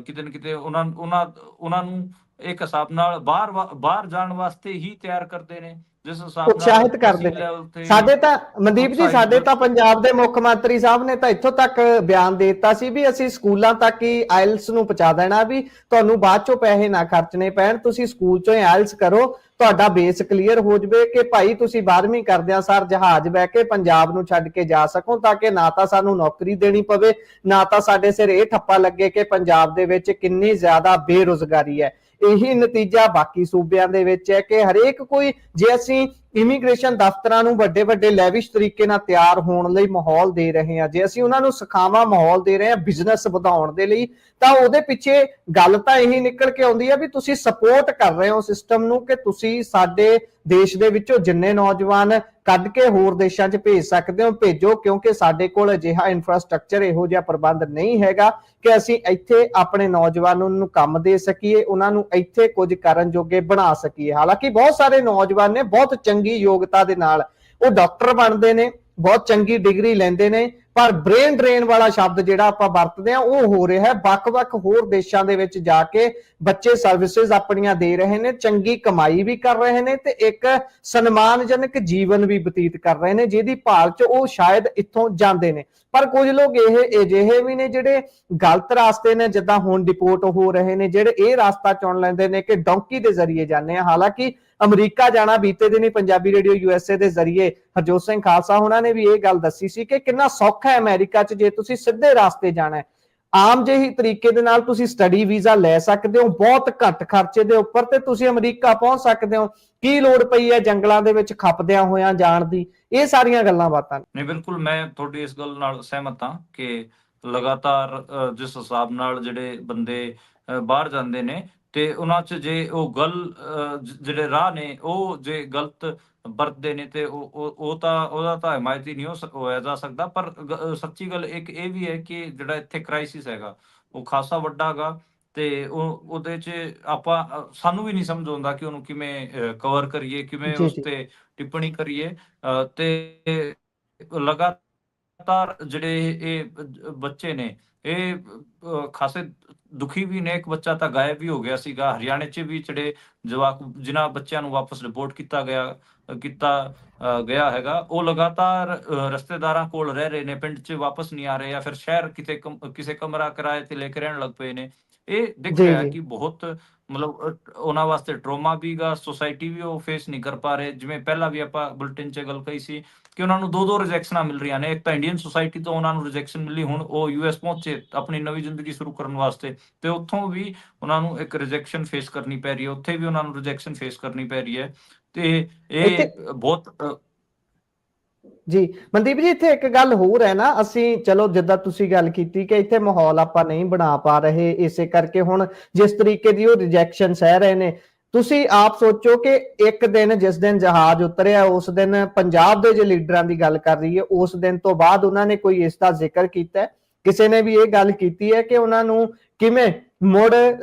ਕਿਤੇ ਨਾ ਕਿਤੇ ਉਹਨਾਂ ਨੂੰ ਇੱਕ ਹਿਸਾਬ ਨਾਲ ਬਾਹਰ ਜਾਣ ਵਾਸਤੇ ਹੀ ਤਿਆਰ ਕਰਦੇ ਨੇ, ਜਿਸ ਹਿਸਾਬ ਨਾਲ ਉਤਸ਼ਾਹਿਤ ਕਰਦੇ ਅਸੀਂ ਨੇ। ਲੈਵਲ ਤੇ ਸਾਡੇ ਤਾਂ ਮਨਦੀਪ ਜੀ, ਉਤਸ਼ਾਹਿਤ ਸਾਡੇ ਤਾਂ ਪੰਜਾਬ ਦੇ ਮੁੱਖ ਮੰਤਰੀ ਸਾਹਿਬ ਨੇ ਤਾਂ ਇੱਥੋਂ ਤੱਕ ਬਿਆਨ ਦੇ ਦਿੱਤਾ ਸੀ ਵੀ ਅਸੀਂ ਸਕੂਲਾਂ ਤੱਕ ਹੀ ਆਇਲਸ ਨੂੰ ਪਹੁੰਚਾ ਦੇਣਾ, ਵੀ ਤੁਹਾਨੂੰ ਬਾਅਦ ਚੋਂ ਪੈਸੇ ਨਾ ਖਰਚਣੇ ਪੈਣ, ਤੁਸੀਂ ਸਕੂਲ ਚੋਂ ਹੀ ਆਇਲਸ ਕਰੋ, ਤੁਹਾਡਾ ਬੇਸ ਕਲੀਅਰ ਹੋ ਜਵੇ ਕਿ ਭਾਈ ਤੁਸੀਂ 12ਵੀਂ ਕਰਦਿਆਂ ਸਰ ਜਹਾਜ਼ ਬਹਿ ਕੇ ਪੰਜਾਬ ਨੂੰ ਛੱਡ ਕੇ ਜਾ ਸਕੋ, ਤਾਂ ਕਿ ਨਾ ਤਾਂ ਸਾਨੂੰ ਨੌਕਰੀ ਦੇਣੀ ਪਵੇ, ਨਾ ਤਾਂ ਸਾਡੇ ਸਿਰ ਇਹ ਠੱਪਾ ਲੱਗੇ ਕਿ ਪੰਜਾਬ ਦੇ ਵਿੱਚ ਕਿੰਨੀ ਜ਼ਿਆਦਾ ਬੇਰੁਜ਼ਗਾਰੀ ਹੈ। ਇਹੀ ਨਤੀਜਾ ਬਾਕੀ ਸੂਬਿਆਂ ਦੇ ਵਿੱਚ ਹੈ ਕਿ ਹਰੇਕ ਕੋਈ, ਜੇ ਅਸੀਂ ਇਮੀਗ੍ਰੇਸ਼ਨ ਦਫ਼ਤਰਾਂ ਨੂੰ ਵੱਡੇ ਵੱਡੇ ਲੈਵਿਸ਼ ਤਰੀਕੇ ਨਾਲ ਤਿਆਰ ਹੋਣ ਲਈ ਮਾਹੌਲ ਦੇ ਰਹੇ ਹਾਂ, ਜੇ ਅਸੀਂ ਉਹਨਾਂ ਨੂੰ ਸਿਖਾਵਾਂ ਮਾਹੌਲ ਦੇ ਰਹੇ ਹਾਂ ਬਿਜ਼ਨਸ ਵਧਾਉਣ ਦੇ ਲਈ, ਤਾਂ ਉਹਦੇ ਪਿੱਛੇ ਗੱਲ ਤਾਂ ਇਹੀ ਨਿਕਲ ਕੇ ਆਉਂਦੀ ਹੈ ਵੀ ਤੁਸੀਂ ਸਪੋਰਟ ਕਰ ਰਹੇ ਹੋ ਸਿਸਟਮ ਨੂੰ, ਕਿ ਤੁਸੀਂ ਸਾਡੇ ਦੇਸ਼ ਦੇ ਵਿੱਚੋਂ ਜਿੰਨੇ ਨੌਜਵਾਨ ਕੱਢ ਕੇ ਹੋਰ ਦੇਸ਼ਾਂ 'ਚ ਭੇਜ ਸਕਦੇ ਹੋ ਭੇਜੋ, ਕਿਉਂਕਿ ਸਾਡੇ ਕੋਲ ਅਜਿਹਾ ਇਨਫਰਾਸਟ੍ਰਕਚਰ, ਇਹੋ ਜਿਹਾ ਪ੍ਰਬੰਧ ਨਹੀਂ ਹੈਗਾ ਕਿ ਅਸੀਂ ਇੱਥੇ ਆਪਣੇ ਨੌਜਵਾਨਾਂ ਨੂੰ ਕੰਮ ਦੇ ਸਕੀਏ, ਉਹਨਾਂ ਨੂੰ ਇੱਥੇ ਕੁਝ ਕਰਨ ਜੋਗੇ ਬਣਾ ਸਕੀਏ। ਹਾਲਾਂਕਿ ਬਹੁਤ ਸਾਰੇ ਨੌਜਵਾਨ ਨੇ ਬਹੁਤ ਚੰਗੀ ਯੋਗਤਾ ਦੇ ਨਾਲ ਉਹ ਡਾਕਟਰ ਬਣਦੇ ਨੇ, ਬਹੁਤ ਚੰਗੀ ਡਿਗਰੀ ਲੈਂਦੇ ਨੇ, ਪਰ ਬ੍ਰੇਨ ਡਰੇਨ ਵਾਲਾ ਸ਼ਬਦ ਜਿਹੜਾ ਆਪਾਂ ਵਰਤਦੇ ਆ ਉਹ ਹੋ ਰਿਹਾ ਹੈ। ਵੱਖ-ਵੱਖ ਹੋਰ ਦੇਸ਼ਾਂ ਦੇ ਵਿੱਚ ਜਾ ਕੇ ਬੱਚੇ ਸਰਵਿਸਿਜ਼ ਆਪਣੀਆਂ ਦੇ ਰਹੇ ਨੇ, ਚੰਗੀ ਕਮਾਈ ਵੀ ਕਰ ਰਹੇ ਨੇ ਤੇ ਇੱਕ ਸਨਮਾਨਜਨਕ ਜੀਵਨ ਵੀ ਬਤੀਤ ਕਰ ਰਹੇ ਨੇ, ਜਿਹਦੀ ਭਾਲ 'ਚ ਉਹ ਸ਼ਾਇਦ ਇੱਥੋਂ ਜਾਂਦੇ ਨੇ। ਪਰ ਕੁਝ ਲੋਕ ਇਹ ਅਜਿਹੇ ਵੀ ਨੇ ਜਿਹੜੇ ਗਲਤ ਰਾਸਤੇ ਨੇ, ਜਿੱਦਾਂ ਹੁਣ ਡਿਪੋਰਟ ਹੋ ਰਹੇ ਨੇ, ਜਿਹੜੇ ਇਹ ਰਾਸਤਾ ਚੁਣ ਲੈਂਦੇ ਨੇ ਕਿ ਡੌਂਕੀ ਦੇ ਜ਼ਰੀਏ ਜਾਂਦੇ ਆ। ਹਾਲਾਂਕਿ ਅਮਰੀਕਾ ਜਾਣਾ, ਬੀਤੇ ਦਿਨੀ ਪੰਜਾਬੀ ਰੇਡੀਓ USA ਦੇ ਜ਼ਰੀਏ ਹਰਜੋਤ ਸਿੰਘ ਖਾਲਸਾ ਉਹਨਾਂ ਨੇ ਵੀ ਇਹ ਗੱਲ ਦੱਸੀ ਸੀ ਕਿ ਕਿੰਨਾ ਸੌਖਾ ਹੈ ਅਮਰੀਕਾ 'ਚ ਜੇ ਤੁਸੀਂ ਸਿੱਧੇ ਰਾਸਤੇ ਜਾਣਾ ਹੈ। ਆਮ ਜਿਹੀ ਤਰੀਕੇ ਦੇ ਨਾਲ ਤੁਸੀਂ ਸਟੱਡੀ ਵੀਜ਼ਾ ਲੈ ਸਕਦੇ ਹੋ ਬਹੁਤ ਘੱਟ ਖਰਚੇ ਦੇ ਉੱਪਰ, ਤੇ ਤੁਸੀਂ ਅਮਰੀਕਾ ਪਹੁੰਚ ਸਕਦੇ ਹੋ। ਕੀ ਲੋੜ ਪਈ ਹੈ ਜੰਗਲਾਂ ਦੇ ਵਿੱਚ ਖੱਪਦਿਆਂ ਹੋਇਆਂ ਜਾਣ ਦੀ? ਇਹ ਸਾਰੀਆਂ ਗੱਲਾਂ ਬਾਤਾਂ ਨੇ। ਨਹੀਂ, ਬਿਲਕੁਲ ਮੈਂ ਤੁਹਾਡੀ ਇਸ ਗੱਲ ਨਾਲ ਸਹਿਮਤ ਹਾਂ ਕਿ ਲਗਾਤਾਰ ਜਿਸ ਹਿਸਾਬ ਨਾਲ ਜਿਹੜੇ ਬੰਦੇ ਬਾਹਰ ਜਾਂਦੇ ਨੇ, ਤੇ ਉਹਨਾਂ 'ਚ ਜੇ ਉਹ ਜਿਹੜੇ ਰਾਹ ਨੇ ਉਹ ਜੇ ਗਲਤ ਵਰਤਦੇ ਨੇ, ਤੇ ਉਹਦਾ ਤਾਂ ਹਿਮਾਇਤੀ ਨਹੀਂ ਹੋਇਆ ਜਾ ਸਕਦਾ। ਪਰ ਸੱਚੀ ਗੱਲ ਇੱਕ ਇਹ ਵੀ ਹੈ ਕਿ ਜਿਹੜਾ ਇੱਥੇ ਕ੍ਰਾਈਸਿਸ ਹੈਗਾ ਉਹ ਖਾਸਾ ਵੱਡਾ ਹੈਗਾ, ਤੇ ਉਹਦੇ 'ਚ ਸਾਨੂੰ ਵੀ ਨਹੀਂ ਸਮਝ ਆਉਂਦਾ ਕਿ ਉਹਨੂੰ ਕਿਵੇਂ ਕਵਰ ਕਰੀਏ, ਕਿਵੇਂ ਜੀ ਉਸ ਜੀ ਤੇ ਟਿੱਪਣੀ ਕਰੀਏ। ਤੇ ਲਗਾਤਾਰ ਜਿਹੜੇ ਇਹ ਬੱਚੇ ਨੇ, ਇਹ ਖਾਸੇ ਦੁਖੀ ਵੀ ਨੇ। ਇੱਕ ਬੱਚਾ ਤਾਂ ਗਾਇਬ ਵੀ ਹੋ ਗਿਆ ਸੀਗਾ ਹਰਿਆਣੇ 'ਚ ਵੀ, ਜਿਹੜੇ ਜਵਾਕ ਜਿਨ੍ਹਾਂ ਬੱਚਿਆਂ ਨੂੰ ਵਾਪਸ ਰਿਪੋਰਟ ਕੀਤਾ ਗਿਆ ਹੈਗਾ, ਉਹ ਲਗਾਤਾਰ ਰਿਸ਼ਤੇਦਾਰਾਂ ਕੋਲ ਰਹਿ ਰਹੇ ਨੇ, ਪਿੰਡ 'ਚ ਵਾਪਸ ਨਹੀਂ ਆ ਰਹੇ, ਜਾਂ ਫਿਰ ਸ਼ਹਿਰ ਕਿਸੇ ਕਮਰਾ ਕਿਰਾਏ ਤੇ ਲੈ ਕੇ ਰਹਿਣ ਲੱਗ ਪਏ ਨੇ। ਇਹ ਦਿਖ ਜੀ ਰਿਹਾ ਜੀ ਕਿ ਬਹੁਤ ਮਤਲਬ ਉਹਨਾਂ ਵਾਸਤੇ ਟਰੋਮਾ ਵੀਗਾ, ਸੁਸਾਇਟੀ ਵੀ ਉਹ ਫੇਸ ਨਹੀਂ ਕਰ ਪਾ ਰਹੇ। ਜਿਵੇਂ ਪਹਿਲਾਂ ਵੀ ਆਪਾਂ ਬੁਲਟਿਨ 'ਚ ਗੱਲ ਕਹੀ ਸੀ ਕਿ ਉਹਨਾਂ ਨੂੰ ਦੋ ਰਿਜੈਕਸ਼ਨਾਂ ਮਿਲ ਰਹੀਆਂ ਨੇ। ਇੱਕ ਤਾਂ ਇੰਡੀਅਨ ਸੁਸਾਇਟੀ ਤੋਂ ਉਹਨਾਂ ਨੂੰ ਰਿਜੈਕਸ਼ਨ ਮਿਲੀ, ਹੁਣ ਉਹ US ਪਹੁੰਚੇ ਆਪਣੀ ਨਵੀਂ ਜ਼ਿੰਦਗੀ ਸ਼ੁਰੂ ਕਰਨ ਵਾਸਤੇ, ਤੇ ਉੱਥੋਂ ਵੀ ਉਹਨਾਂ ਨੂੰ ਇੱਕ ਰਿਜੈਕਸ਼ਨ ਫੇਸ ਕਰਨੀ ਪੈ ਰਹੀ ਹੈ, ਉੱਥੇ ਵੀ ਉਹਨਾਂ ਨੂੰ ਰਿਜੈਕਸ਼ਨ ਫੇਸ ਕਰਨੀ ਪੈ ਰਹੀ ਹੈ। ਤੇ ਇੱਥੇ ਇਹ ਬਹੁਤ ਜੀ ਮਨਦੀਪ ਜੀ, ਇੱਥੇ ਇੱਕ ਗੱਲ ਹੋਰ ਹੈ ਨਾ, ਅਸੀਂ ਚਲੋ ਜਿੱਦਾਂ ਤੁਸੀਂ ਗੱਲ ਕੀਤੀ ਕਿ ਇੱਥੇ ਮਾਹੌਲ ਆਪਾਂ ਨਹੀਂ ਬਣਾ ਪਾ ਰਹੇ, ਇਸੇ ਕਰਕੇ ਹੁਣ ਜਿਸ ਤਰੀਕੇ ਦੀ ਉਹ ਰਿਜੈਕਸ਼ਨ ਸਹਿ ਰਹੇ ਨੇ, ਤੁਸੀਂ ਆਪ ਸੋਚੋ ਕਿ ਇੱਕ ਦਿਨ ਜਿਸ ਦਿਨ ਜਹਾਜ਼ ਉਤਰਿਆ ਉਸ ਦਿਨ ਪੰਜਾਬ ਦੇ ਜੇ ਲੀਡਰਾਂ ਦੀ ਗੱਲ ਕਰ ਰਹੀ ਹੈ, ਉਸ ਦਿਨ ਤੋਂ ਬਾਅਦ ਉਹਨਾਂ ਨੇ ਕੋਈ ਇਸ ਦਾ ਜ਼ਿਕਰ ਕੀਤਾ? ਕਿਸੇ ਨੇ ਵੀ ਇਹ ਗੱਲ ਕੀਤੀ ਹੈ ਕਿ ਉਹਨਾਂ ਨੂੰ ਕਿਵੇਂ ਮੁੜ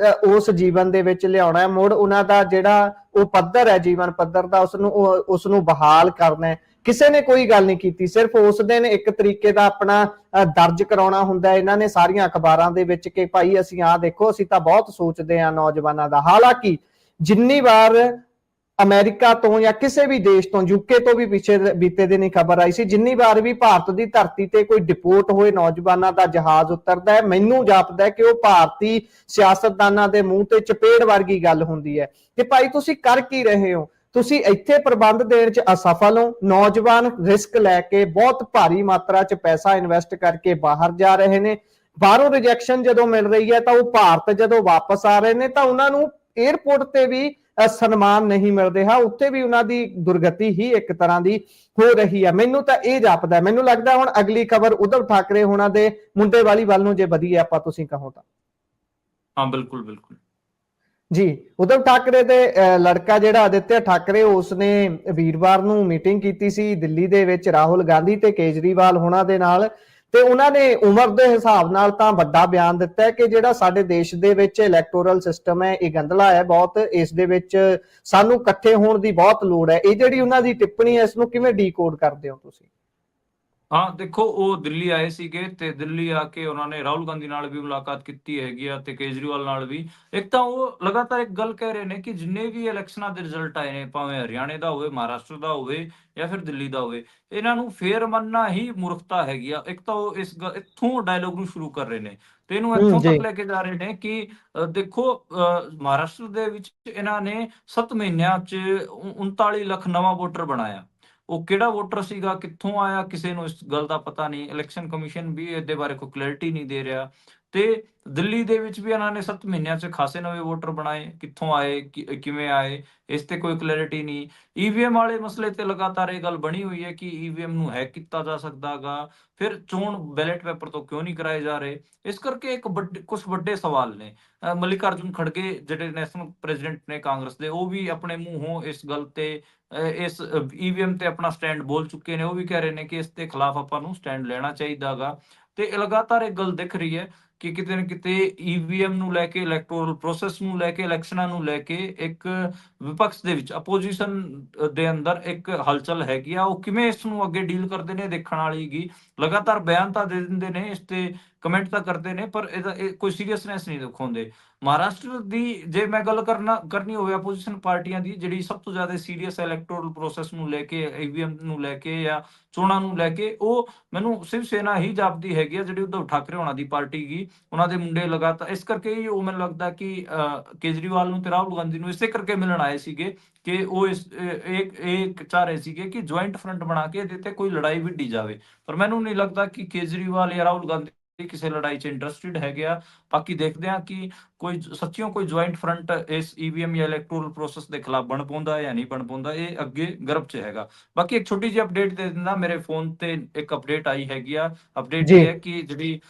ਉਸ ਜੀਵਨ ਦੇ ਵਿੱਚ ਲਿਆਉਣਾ ਹੈ, ਮੁੜ ਉਹਨਾਂ ਦਾ ਜਿਹੜਾ ਉਹ ਪੱਧਰ ਹੈ ਜੀਵਨ ਪੱਧਰ ਦਾ, ਉਸ ਨੂੰ ਬਹਾਲ ਕਰਨਾ ਹੈ? ਕਿਸੇ ਨੇ ਕੋਈ ਗੱਲ ਨਹੀਂ ਕੀਤੀ। ਸਿਰਫ ਉਸ ਦਿਨ ਇੱਕ ਤਰੀਕੇ ਦਾ ਆਪਣਾ ਦਰਜ ਕਰਾਉਣਾ ਹੁੰਦਾ ਇਹਨਾਂ ਨੇ ਸਾਰੀਆਂ ਅਖਬਾਰਾਂ ਦੇ ਵਿੱਚ ਕਿ ਭਾਈ ਅਸੀਂ ਆਹ ਦੇਖੋ, ਅਸੀਂ ਤਾਂ ਬਹੁਤ ਸੋਚਦੇ ਹਾਂ ਨੌਜਵਾਨਾਂ ਦਾ। ਹਾਲਾਂਕਿ ਜਿੰਨੀ ਵਾਰ ਅਮਰੀਕਾ ਤੋਂ ਜਾਂ ਕਿਸੇ ਵੀ ਦੇਸ਼ ਤੋਂ, ਯੂਕੇ ਤੋਂ ਵੀ ਪਿੱਛੇ ਬੀਤੇ ਦਿਨ ਖਬਰ ਆਈ ਸੀ, ਜਿੰਨੀ ਵਾਰ ਵੀ ਭਾਰਤ ਦੀ ਧਰਤੀ ਤੇ ਕੋਈ ਡਿਪੋਰਟ ਹੋਏ ਨੌਜਵਾਨਾਂ ਦਾ ਜਹਾਜ਼ ਉਤਰਦਾ ਹੈ, ਮੈਨੂੰ ਜਾਪਦਾ ਹੈ ਕਿ ਉਹ ਭਾਰਤੀ ਸਿਆਸਤਦਾਨਾਂ ਦੇ ਮੂੰਹ ਤੇ ਚਪੇੜ ਵਰਗੀ ਗੱਲ ਹੁੰਦੀ ਹੈ ਕਿ ਭਾਈ ਤੁਸੀਂ ਕਰ ਕੀ ਰਹੇ ਹੋ, ਤੁਸੀਂ ਇੱਥੇ ਪ੍ਰਬੰਧ ਦੇਣ ਚ ਅਸਫਲ ਹੋ। ਨੌਜਵਾਨ ਰਿਸਕ ਲੈ ਕੇ ਬਹੁਤ ਭਾਰੀ ਮਾਤਰਾ ਚ ਪੈਸਾ ਇਨਵੈਸਟ ਕਰਕੇ ਬਾਹਰ ਜਾ ਰਹੇ ਨੇ, ਬਾਹਰੋਂ ਰਿਜੈਕਸ਼ਨ ਜਦੋਂ ਮਿਲ ਰਹੀ ਹੈ ਤਾਂ ਉਹ ਭਾਰਤ ਜਦੋਂ ਵਾਪਸ ਆ ਰਹੇ ਨੇ ਤਾਂ ਉਹਨਾਂ ਨੂੰ 에ਅਰਪੋਰਟ ਤੇ ਵੀ ਸਨਮਾਨ ਨਹੀਂ ਮਿਲ ਰਿਹਾ, ਉੱਥੇ ਵੀ ਉਹਨਾਂ ਦੀ ਦੁਰਗਤੀ ਹੀ ਇੱਕ ਤਰ੍ਹਾਂ ਦੀ ਹੋ ਰਹੀ ਹੈ। ਮੈਨੂੰ ਤਾਂ ਇਹ ਜਾਪਦਾ, ਮੈਨੂੰ ਲੱਗਦਾ ਹੁਣ ਅਗਲੀ ਖਬਰ ਉਧਵ ਠਾਕਰੇ ਹੋਣਾ ਦੇ ਮੁੰਡੇ ਵਾਲੀ ਵੱਲ ਨੂੰ ਜੇ ਵਧੀਏ ਆਪਾਂ, ਤੁਸੀਂ ਕਹੋ ਤਾਂ। ਹਾਂ ਬਿਲਕੁਲ ਬਿਲकुल ਜੀ, ਉਧਵ ਠਾਕਰੇ ਦੇ ਲੜਕਾ ਜਿਹੜਾ ਆਦਿਤਿਆ ਠਾਕਰੇ, ਉਸਨੇ ਵੀਰਵਾਰ ਨੂੰ ਮੀਟਿੰਗ ਕੀਤੀ ਸੀ ਦਿੱਲੀ ਦੇ ਵਿੱਚ ਰਾਹੁਲ ਗਾਂਧੀ ਤੇ ਕੇਜਰੀਵਾਲ ਹੋਣਾ ਦੇ ਨਾਲ, ਤੇ ਉਹਨਾਂ ਨੇ ਉਮਰ ਦੇ ਹਿਸਾਬ ਨਾਲ ਤਾਂ ਵੱਡਾ ਬਿਆਨ ਦਿੱਤਾ ਹੈ ਕਿ ਜਿਹੜਾ ਸਾਡੇ ਦੇਸ਼ ਦੇ ਵਿੱਚ ਇਲੈਕਟੋਰਲ ਸਿਸਟਮ ਹੈ ਇਹ ਗੰਦਲਾ ਹੈ ਬਹੁਤ, ਇਸ ਦੇ ਵਿੱਚ ਸਾਨੂੰ ਇਕੱਠੇ ਹੋਣ ਦੀ ਬਹੁਤ ਲੋੜ ਹੈ। ਇਹ ਜਿਹੜੀ ਉਹਨਾਂ ਦੀ ਟਿੱਪਣੀ ਹੈ, ਇਸ ਨੂੰ ਕਿਵੇਂ ਡੀਕੋਡ ਕਰਦੇ ਹੋ ਤੁਸੀਂ? ਹਾਂ ਦੇਖੋ, ਉਹ ਦਿੱਲੀ ਆਏ ਸੀਗੇ ਤੇ ਦਿੱਲੀ ਆ ਕੇ ਉਹਨਾਂ ਨੇ ਰਾਹੁਲ ਗਾਂਧੀ ਨਾਲ ਵੀ ਮੁਲਾਕਾਤ ਕੀਤੀ ਹੈਗੀ ਆ ਤੇ ਕੇਜਰੀਵਾਲ ਨਾਲ ਵੀ। ਇੱਕ ਤਾਂ ਉਹ ਲਗਾਤਾਰ ਇੱਕ ਗੱਲ ਕਹਿ ਰਹੇ ਨੇ ਕਿ ਜਿੰਨੇ ਵੀ ਇਲੈਕਸ਼ਨਾਂ ਦੇ ਰਿਜ਼ਲਟ ਆਏ ਨੇ, ਭਾਵੇਂ ਹਰਿਆਣੇ ਦਾ ਹੋਵੇ, ਮਹਾਰਾਸ਼ਟਰ ਦਾ ਹੋਵੇ ਜਾਂ ਫਿਰ ਦਿੱਲੀ ਦਾ ਹੋਵੇ, ਇਹਨਾਂ ਨੂੰ ਫੇਰ ਮੰਨਣਾ ਹੀ ਮੂਰਖਤਾ ਹੈਗੀ ਆ। ਇੱਕ ਤਾਂ ਉਹ ਇੱਥੋਂ ਡਾਇਲੋਗ ਨੂੰ ਸ਼ੁਰੂ ਕਰ ਰਹੇ ਨੇ ਤੇ ਇਹਨੂੰ ਇੱਥੋਂ ਜੀ ਤੱਕ ਲੈ ਕੇ ਜਾ ਰਹੇ ਨੇ ਕਿ ਦੇਖੋ, ਮਹਾਰਾਸ਼ਟਰ ਦੇ ਵਿੱਚ ਇਹਨਾਂ ਨੇ 7 ਮਹੀਨਿਆਂ 'ਚ 39 ਲੱਖ ਨਵਾਂ ਵੋਟਰ ਬਣਾਇਆ। ਉਹ ਕਿਹੜਾ ਵੋਟਰ ਸੀਗਾ, ਕਿੱਥੋਂ ਆਇਆ, ਕਿਸੇ ਨੂੰ ਇਸ ਗੱਲ ਦਾ ਪਤਾ ਨਹੀਂ। ਇਲੈਕਸ਼ਨ ਕਮਿਸ਼ਨ ਵੀ ਇਹਦੇ ਬਾਰੇ ਕੋਈ ਕਲੈਰਿਟੀ ਨਹੀਂ ਦੇ ਰਿਹਾ। ਤੇ ਦਿੱਲੀ ਦੇ ਵਿੱਚ ਵੀ ਇਹਨਾਂ ਨੇ 7 ਮਹੀਨਿਆਂ 'ਚ ਖਾਸੇ ਨਵੇਂ ਵੋਟਰ ਬਣਾਏ, ਕਿੱਥੋਂ ਆਏ, ਕਿਵੇਂ ਆਏ, ਇਸ ਤੇ ਕੋਈ ਕਲੈਰਿਟੀ ਨਹੀਂ। ਈਵੀਐਮ ਵਾਲੇ ਮਸਲੇ ਤੇ ਲਗਾਤਾਰ ਇਹ ਗੱਲ ਬਣੀ ਹੋਈ ਹੈ ਕਿ ਈਵੀਐਮ ਨੂੰ ਹੈਕ ਕੀਤਾ ਜਾ ਸਕਦਾਗਾ, ਫਿਰ ਚੋਣ ਬੈਲਟ ਪੇਪਰ ਤੋਂ ਕਿਉਂ ਨਹੀਂ ਕਰਾਏ ਜਾ ਰਹੇ। ਇਸ ਕਰਕੇ ਕੁਝ ਵੱਡੇ ਸਵਾਲ ਨੇ। ਮਲਿਕਾਰਜੁਨ ਖੜਗੇ ਜਿਹੜੇ ਨੈਸ਼ਨਲ ਪ੍ਰੈਜ਼ੀਡੈਂਟ ਨੇ ਕਾਂਗਰਸ ਦੇ, ਉਹ ਵੀ ਆਪਣੇ ਮੂੰਹੋਂ ਇਸ ਗੱਲ ਤੇ ਇਸ ਈਵੀਐਮ ਤੇ ਆਪਣਾ ਸਟੈਂਡ ਬੋਲ ਚੁੱਕੇ ਨੇ। ਉਹ ਵੀ ਕਹਿ ਰਹੇ ਨੇ ਕਿ ਇਸ ਦੇ ਖਿਲਾਫ ਆਪਾਂ ਨੂੰ ਸਟੈਂਡ ਲੈਣਾ ਚਾਹੀਦਾਗਾ। ਤੇ ਲਗਾਤਾਰ ਇੱਕ ਗੱਲ ਦਿਖ ਰਹੀ ਹੈ ਕਿ ਕਿਤੇ ਨਾ ਕਿਤੇ ਈਵੀਐਮ ਨੂੰ ਲੈ ਕੇ, ਇਲੈਕਟੋਰਲ ਪ੍ਰੋਸੈਸ ਨੂੰ ਲੈ ਕੇ, ਇਲੈਕਸ਼ਨਾਂ ਨੂੰ ਲੈ ਕੇ ਇੱਕ ਵਿਪਕਸ਼ ਦੇ ਵਿੱਚ, ਅਪੋਜੀਸ਼ਨ ਦੇ ਅੰਦਰ ਇੱਕ ਹਲਚਲ ਹੈਗੀ ਆ। ਉਹ ਕਿਵੇਂ ਇਸ ਨੂੰ ਅੱਗੇ ਡੀਲ ਕਰਦੇ ਨੇ ਦੇਖਣ ਵਾਲੀ ਗੀ। ਲਗਾਤਾਰ ਬਿਆਨ ਤਾਂ ਦੇ ਦਿੰਦੇ ਨੇ, ਇਸ ਤੇ ਕਮੈਂਟ ਤਾਂ ਕਰਦੇ ਨੇ, ਪਰ ਇਹਦਾ ਕੋਈ ਸੀਰੀਅਸਨੈਸ ਨਹੀਂ ਦਿਖਾਉਂਦੇ। ਮਹਾਰਾਸ਼ਟਰ ਦੀ ਜੇ ਮੈਂ ਗੱਲ ਕਰਨੀ ਹੋਵੇ ਆਪੋਜੀਸ਼ਨ ਪਾਰਟੀਆਂ ਦੀ, ਜਿਹੜੀ ਸਭ ਤੋਂ ਜ਼ਿਆਦਾ ਸੀਰੀਅਸ ਇਲੈਕਟੋਰਲ ਪ੍ਰੋਸੈਸ ਨੂੰ ਲੈ ਕੇ, ਈਵੀਐਮ ਨੂੰ ਲੈ ਕੇ ਜਾਂ ਚੋਣਾਂ ਨੂੰ ਲੈ ਕੇ, ਉਹ ਮੈਨੂੰ ਸਿਵ ਸੈਨਾ ਹੀ ਜਾਪਦੀ ਹੈਗੀ ਆ, ਜਿਹੜੀ ਉਧਵ ਠਾਕਰੇ ਹੋਣਾ ਦੀ ਪਾਰਟੀ ਗੀ। ਉਹਨਾਂ ਦੇ ਮੁੰਡੇ ਲਗਾਤਾਰ ਇਸ ਕਰਕੇ ਹੀ, ਉਹ ਮੈਨੂੰ ਲੱਗਦਾ ਕਿ ਕੇਜਰੀਵਾਲ ਨੂੰ ਤੇ ਰਾਹੁਲ ਗਾਂਧੀ ਨੂੰ ਇਸੇ ਕਰਕੇ ਮਿਲਣ ਆਏ ਸੀਗੇ ਕਿ ਉਹ ਇਹ ਚਾਹ ਰਹੇ ਸੀਗੇ ਕਿ ਜੁਆਇੰਟ ਫਰੰਟ ਬਣਾ ਕੇ ਇਹਦੇ ਤੇ ਕੋਈ ਲੜਾਈ ਵਿੱਢੀ ਜਾਵੇ। ਪਰ ਮੈਨੂੰ ਨਹੀਂ ਲੱਗਦਾ ਕਿ ਕੇਜਰੀਵਾਲ ਜਾਂ ਰਾਹੁਲ ਗਾਂਧੀ ਕਿਸੇ ਲੜਾਈ 'ਚ ਇੰਟਰਸਟਿਡ ਹੈਗੇ ਆ। ਬਾਕੀ ਦੇਖਦੇ ਆ ਕਿ ਕੋਈ ਸੱਚੀਓ ਕੋਈ ਜੁਆਇੰਟ ਫਰੰਟ ਇਸ ਈਵੀਐਮ ਜਾਂ ਇਲੈਕਟੋਰਲ ਪ੍ਰੋਸੈਸ ਦੇ ਖਿਲਾਫ ਬਣ ਪਾਉਂਦਾ ਜਾਂ ਨਹੀਂ ਬਣ ਪਾਉਂਦਾ, ਇਹ ਅੱਗੇ ਗਰਭ 'ਚ ਹੈਗਾ। ਬਾਕੀ ਇੱਕ ਛੋਟੀ ਜਿਹੀ ਅਪਡੇਟ ਦੇ ਦਿੰਦਾ, ਮੇਰੇ ਫੋਨ ਤੇ ਇੱਕ ਅਪਡੇਟ ਆਈ ਹੈਗੀ ਆ। ਅਪਡੇਟ ਜੀ ਇਹ ਹੈ ਕਿ ਜਿਹੜੀ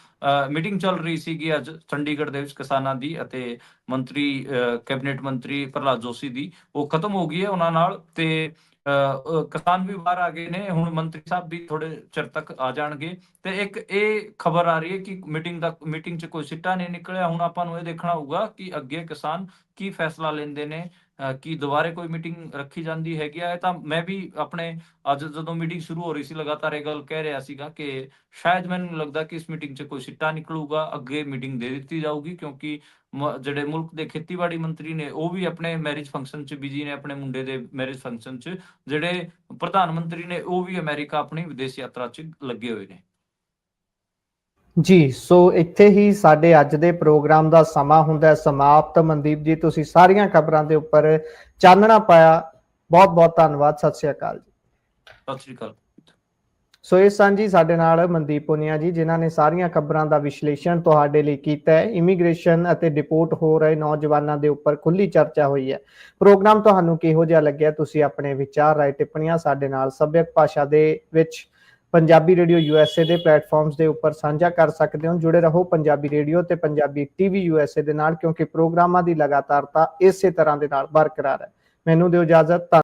ਮੀਟਿੰਗ ਚੱਲ ਰਹੀ ਸੀਗੀ ਅੱਜ ਚੰਡੀਗੜ੍ਹ ਦੇ ਵਿੱਚ ਕਿਸਾਨਾਂ ਦੀ ਅਤੇ ਕੈਬਨਿਟ ਮੰਤਰੀ ਪ੍ਰਹਲਾਦ ਜੋਸ਼ੀ ਦੀ, ਉਹ ਖਤਮ ਹੋ ਗਈ ਹੈ ਉਹਨਾਂ ਨਾਲ। ਤੇ ਕਿਸਾਨ ਵੀ ਬਾਹਰ ਆ ਗਏ ਨੇ, ਹੁਣ ਮੰਤਰੀ ਸਾਹਿਬ ਵੀ ਥੋੜੇ ਚਿਰ ਤੱਕ ਆ ਜਾਣਗੇ। ਤੇ ਇੱਕ ਇਹ ਖਬਰ ਆ ਰਹੀ ਹੈ ਕਿ ਮੀਟਿੰਗ 'ਚ ਕੋਈ ਸਿੱਟਾ ਨਹੀਂ ਨਿਕਲਿਆ। ਹੁਣ ਆਪਾਂ ਨੂੰ ਇਹ ਦੇਖਣਾ ਹੋਊਗਾ ਕਿ ਅੱਗੇ ਕਿਸਾਨ ਕੀ ਫੈਸਲਾ ਲੈਂਦੇ ਨੇ, ਕੀ ਦੁਬਾਰੇ ਕੋਈ ਮੀਟਿੰਗ ਰੱਖੀ ਜਾਂਦੀ ਹੈਗੀ ਆ। ਤਾਂ ਮੈਂ ਵੀ ਆਪਣੇ ਅੱਜ ਜਦੋਂ ਮੀਟਿੰਗ ਸ਼ੁਰੂ ਹੋ ਰਹੀ ਸੀ, ਲਗਾਤਾਰ ਇਹ ਗੱਲ ਕਹਿ ਰਿਹਾ ਸੀਗਾ ਕਿ ਸ਼ਾਇਦ ਮੈਨੂੰ ਲੱਗਦਾ ਕਿ ਇਸ ਮੀਟਿੰਗ 'ਚ ਕੋਈ ਸਿੱਟਾ ਨਿਕਲੂਗਾ, ਅੱਗੇ ਮੀਟਿੰਗ ਦੇ ਦਿੱਤੀ ਜਾਊਗੀ, ਕਿਉਂਕਿ ਜਿਹੜੇ ਮੁਲਕ ਦੇ ਖੇਤੀਬਾੜੀ ਮੰਤਰੀ ਨੇ ਉਹ ਵੀ ਆਪਣੇ ਮੈਰਿਜ ਫੰਕਸ਼ਨ 'ਚ ਬਿਜੀ ਨੇ, ਆਪਣੇ ਮੁੰਡੇ ਦੇ ਮੈਰਿਜ ਫੰਕਸ਼ਨ 'ਚ। ਜਿਹੜੇ ਪ੍ਰਧਾਨ ਮੰਤਰੀ ਨੇ ਉਹ ਵੀ ਅਮਰੀਕਾ ਆਪਣੀ ਵਿਦੇਸ਼ ਯਾਤਰਾ 'ਚ ਲੱਗੇ ਹੋਏ ਨੇ। ਜੀ, ਸੋ ਇੱਥੇ ਹੀ ਸਾਡੇ ਅੱਜ ਦੇ ਪ੍ਰੋਗਰਾਮ ਦਾ ਸਮਾਂ ਹੁੰਦਾ ਸਮਾਪਤ। ਮਨਦੀਪ ਜੀ, ਤੁਸੀਂ ਸਾਰੀਆਂ ਖਬਰਾਂ ਦੇ ਉੱਪਰ ਚਾਨਣਾ ਪਾਇਆ, ਬਹੁਤ ਬਹੁਤ ਧੰਨਵਾਦ। ਸਤਿ ਸ਼੍ਰੀ ਅਕਾਲ ਜੀ। ਸਤਿ ਸ਼੍ਰੀ ਅਕਾਲ। ਸੋ ਇਹ ਸਾਂਝੀ ਸਾਡੇ ਨਾਲ ਮਨਦੀਪ ਪੁਨੀਆ ਜੀ, ਜਿਨ੍ਹਾਂ ਨੇ ਸਾਰੀਆਂ ਖਬਰਾਂ ਦਾ ਵਿਸ਼ਲੇਸ਼ਣ ਤੁਹਾਡੇ ਲਈ ਕੀਤਾ ਹੈ। ਇਮੀਗ੍ਰੇਸ਼ਨ ਅਤੇ ਡਿਪੋਰਟ ਹੋ ਰਹੇ ਨੌਜਵਾਨਾਂ ਦੇ ਉੱਪਰ ਖੁੱਲੀ ਚਰਚਾ ਹੋਈ ਹੈ। ਪ੍ਰੋਗਰਾਮ ਤੁਹਾਨੂੰ ਕਿਹੋ ਜਿਹਾ ਲੱਗਿਆ? ਤੁਸੀਂ ਆਪਣੇ ਵਿਚਾਰ, ਰਾਏ, ਟਿੱਪਣੀਆਂ ਸਾਡੇ ਨਾਲ ਸੱਭਿਅਕ ਭਾਸ਼ਾ ਦੇ ਵਿੱਚ ਪੰਜਾਬੀ ਰੇਡੀਓ USA ਦੇ ਪਲੇਟਫਾਰਮਸ ਦੇ ਉੱਪਰ ਸਾਂਝਾ ਕਰ ਸਕਦੇ ਹੋ। ਜੁੜੇ ਰਹੋ ਪੰਜਾਬੀ ਰੇਡੀਓ ਤੇ ਪੰਜਾਬੀ TV USA ਦੇ ਨਾਲ, ਕਿਉਂਕਿ ਪ੍ਰੋਗਰਾਮਾਂ ਦੀ ਲਗਾਤਾਰਤਾ ਇਸੇ ਤਰ੍ਹਾਂ ਦੇ ਨਾਲ ਬਰਕਰਾਰ ਹੈ। ਮੈਨੂੰ ਦਿਓ ਇਜਾਜ਼ਤ।